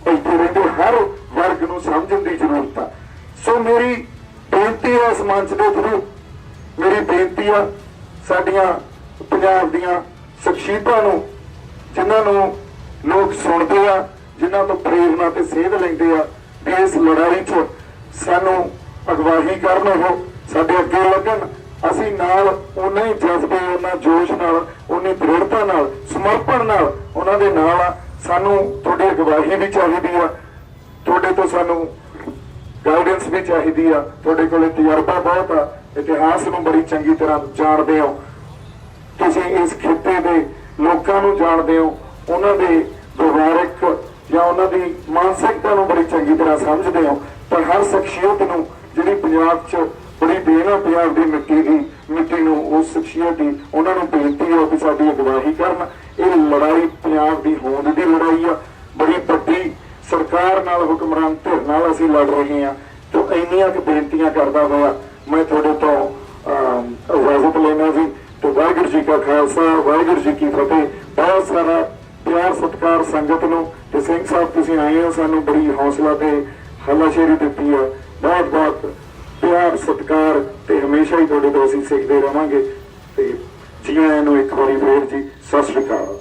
ਇੱਥੇ ਰਹਿੰਦੇ ਹਰ ਵਰਗ ਨੂੰ ਸਮਝਣ ਦੀ ਜ਼ਰੂਰਤ ਆ। ਸੋ ਮੇਰੀ ਬੇਨਤੀ ਹੈ, ਇਸ ਮੰਚ ਦੇ ਥਰੂ ਮੇਰੀ ਬੇਨਤੀ ਆ ਸਾਡੀਆਂ ਪੰਜਾਬ ਦੀਆਂ ਸ਼ਖਸੀਅਤਾਂ ਨੂੰ, ਜਿਨ੍ਹਾਂ ਨੂੰ ਲੋਕ ਸੁਣਦੇ ਆ, ਜਿਨ੍ਹਾਂ ਤੋਂ ਪ੍ਰੇਰਨਾ ਤੇ ਸੇਧ ਲੈਂਦੇ ਆ, ਵੀ ਇਸ ਲੜਾਈ 'ਚ ਸਾਨੂੰ ਅਗਵਾਈ ਕਰਨ, ਉਹ ਸਾਡੇ ਅੱਗੇ ਲੱਗਣ। ਅਸੀਂ ਨਾਲ ਉਹਨਾਂ ਹੀ ਜਜ਼ਬੇ, ਉਹਨਾਂ ਜੋਸ਼ ਨਾਲ, ਉਨੀ ਦ੍ਰਿੜਤਾ ਨਾਲ, ਸਮਰਪਣ ਨਾਲ ਉਹਨਾਂ ਦੇ ਨਾਲ ਆ। ਸਾਨੂੰ ਤੁਹਾਡੀ ਅਗਵਾਈ ਵੀ ਚਾਹੀਦੀ ਆ, ਤੁਹਾਡੇ ਤੋਂ ਸਾਨੂੰ ਗਾਈਡੈਂਸ ਵੀ ਚਾਹੀਦੀ ਆ। ਤੁਹਾਡੇ ਕੋਲ ਤਜਰਬਾ ਬਹੁਤ ਆ, ਇਤਿਹਾਸ ਨੂੰ ਬੜੀ ਚੰਗੀ ਤਰ੍ਹਾਂ ਜਾਣਦੇ ਹੋ, ਤੁਸੀਂ ਇਸ ਖਿੱਤੇ ਦੇ ਲੋਕਾਂ ਨੂੰ ਜਾਣਦੇ ਹੋ, ਉਹਨਾਂ ਦੇ ਵਿਵਹਾਰਿਕ ਜਾਂ ਉਹਨਾਂ ਦੀ ਮਾਨਸਿਕਤਾ ਨੂੰ ਬੜੀ ਚੰਗੀ ਤਰ੍ਹਾਂ ਸਮਝਦੇ ਹੋ। ਪਰ ਹਰ ਸ਼ਖਸੀਅਤ ਨੂੰ ਜਿਹੜੀ ਪੰਜਾਬ 'ਚ ਬੜੀ ਦੇਣ ਆ, ਪੰਜਾਬ ਦੀ ਮਿੱਟੀ ਨੂੰ, ਉਸ ਸ਼ਖਸੀਅਤ ਦੀ ਉਹਨਾਂ ਨੂੰ ਬੇਨਤੀ ਹੈ ਕਿ ਸਾਡੀ ਅਗਵਾਈ ਕਰਨ। ਇਹ ਲੜਾਈ ਪੰਜਾਬ ਦੀ ਹੋਂਦ ਦੀ ਲੜਾਈ ਆ। ਬੜੀ ਵੱਡੀ ਸਰਕਾਰ ਨਾਲ, ਹੁਕਮਰਾਨ ਧਿਰ ਨਾਲ ਅਸੀਂ ਲੜ ਰਹੇ ਹਾਂ। ਤੇ ਇੰਨੀਆਂ ਕੁ ਬੇਨਤੀਆਂ ਕਰਦਾ ਹੋਇਆ ਮੈਂ ਤੁਹਾਡੇ ਤੋਂ ਇਜਾਜ਼ਤ ਲੈਣਾ ਜੀ। ਤੇ ਵਾਹਿਗੁਰੂ ਜੀ ਕਾ ਖਾਲਸਾ, ਵਾਹਿਗੁਰੂ ਜੀ ਕੀ ਫਤਿਹ। ਬਹੁਤ ਸਾਰਾ ਪਿਆਰ ਸਤਿਕਾਰ ਸੰਗਤ ਨੂੰ। ਤੇ ਸਿੰਘ ਸਾਹਿਬ ਤੁਸੀਂ ਆਏ ਹੋ, ਸਾਨੂੰ ਬੜੀ ਹੌਸਲਾ ਤੇ ਹੱਲਾਸ਼ੇਰੀ ਦਿੱਤੀ ਹੈ। ਬਹੁਤ ਬਹੁਤ ਪਿਆਰ ਸਤਿਕਾਰ ਤੇ ਹਮੇਸ਼ਾ ਹੀ ਤੁਹਾਡੇ ਤੋਂ ਅਸੀਂ ਸਿੱਖਦੇ ਰਵਾਂਗੇ। ਤੇ ਜੀ ਆਇਆਂ ਨੂੰ ਇੱਕ ਵਾਰੀ ਫੇਰ ਜੀ, ਸਤਿ ਸ਼੍ਰੀ ਅਕਾਲ।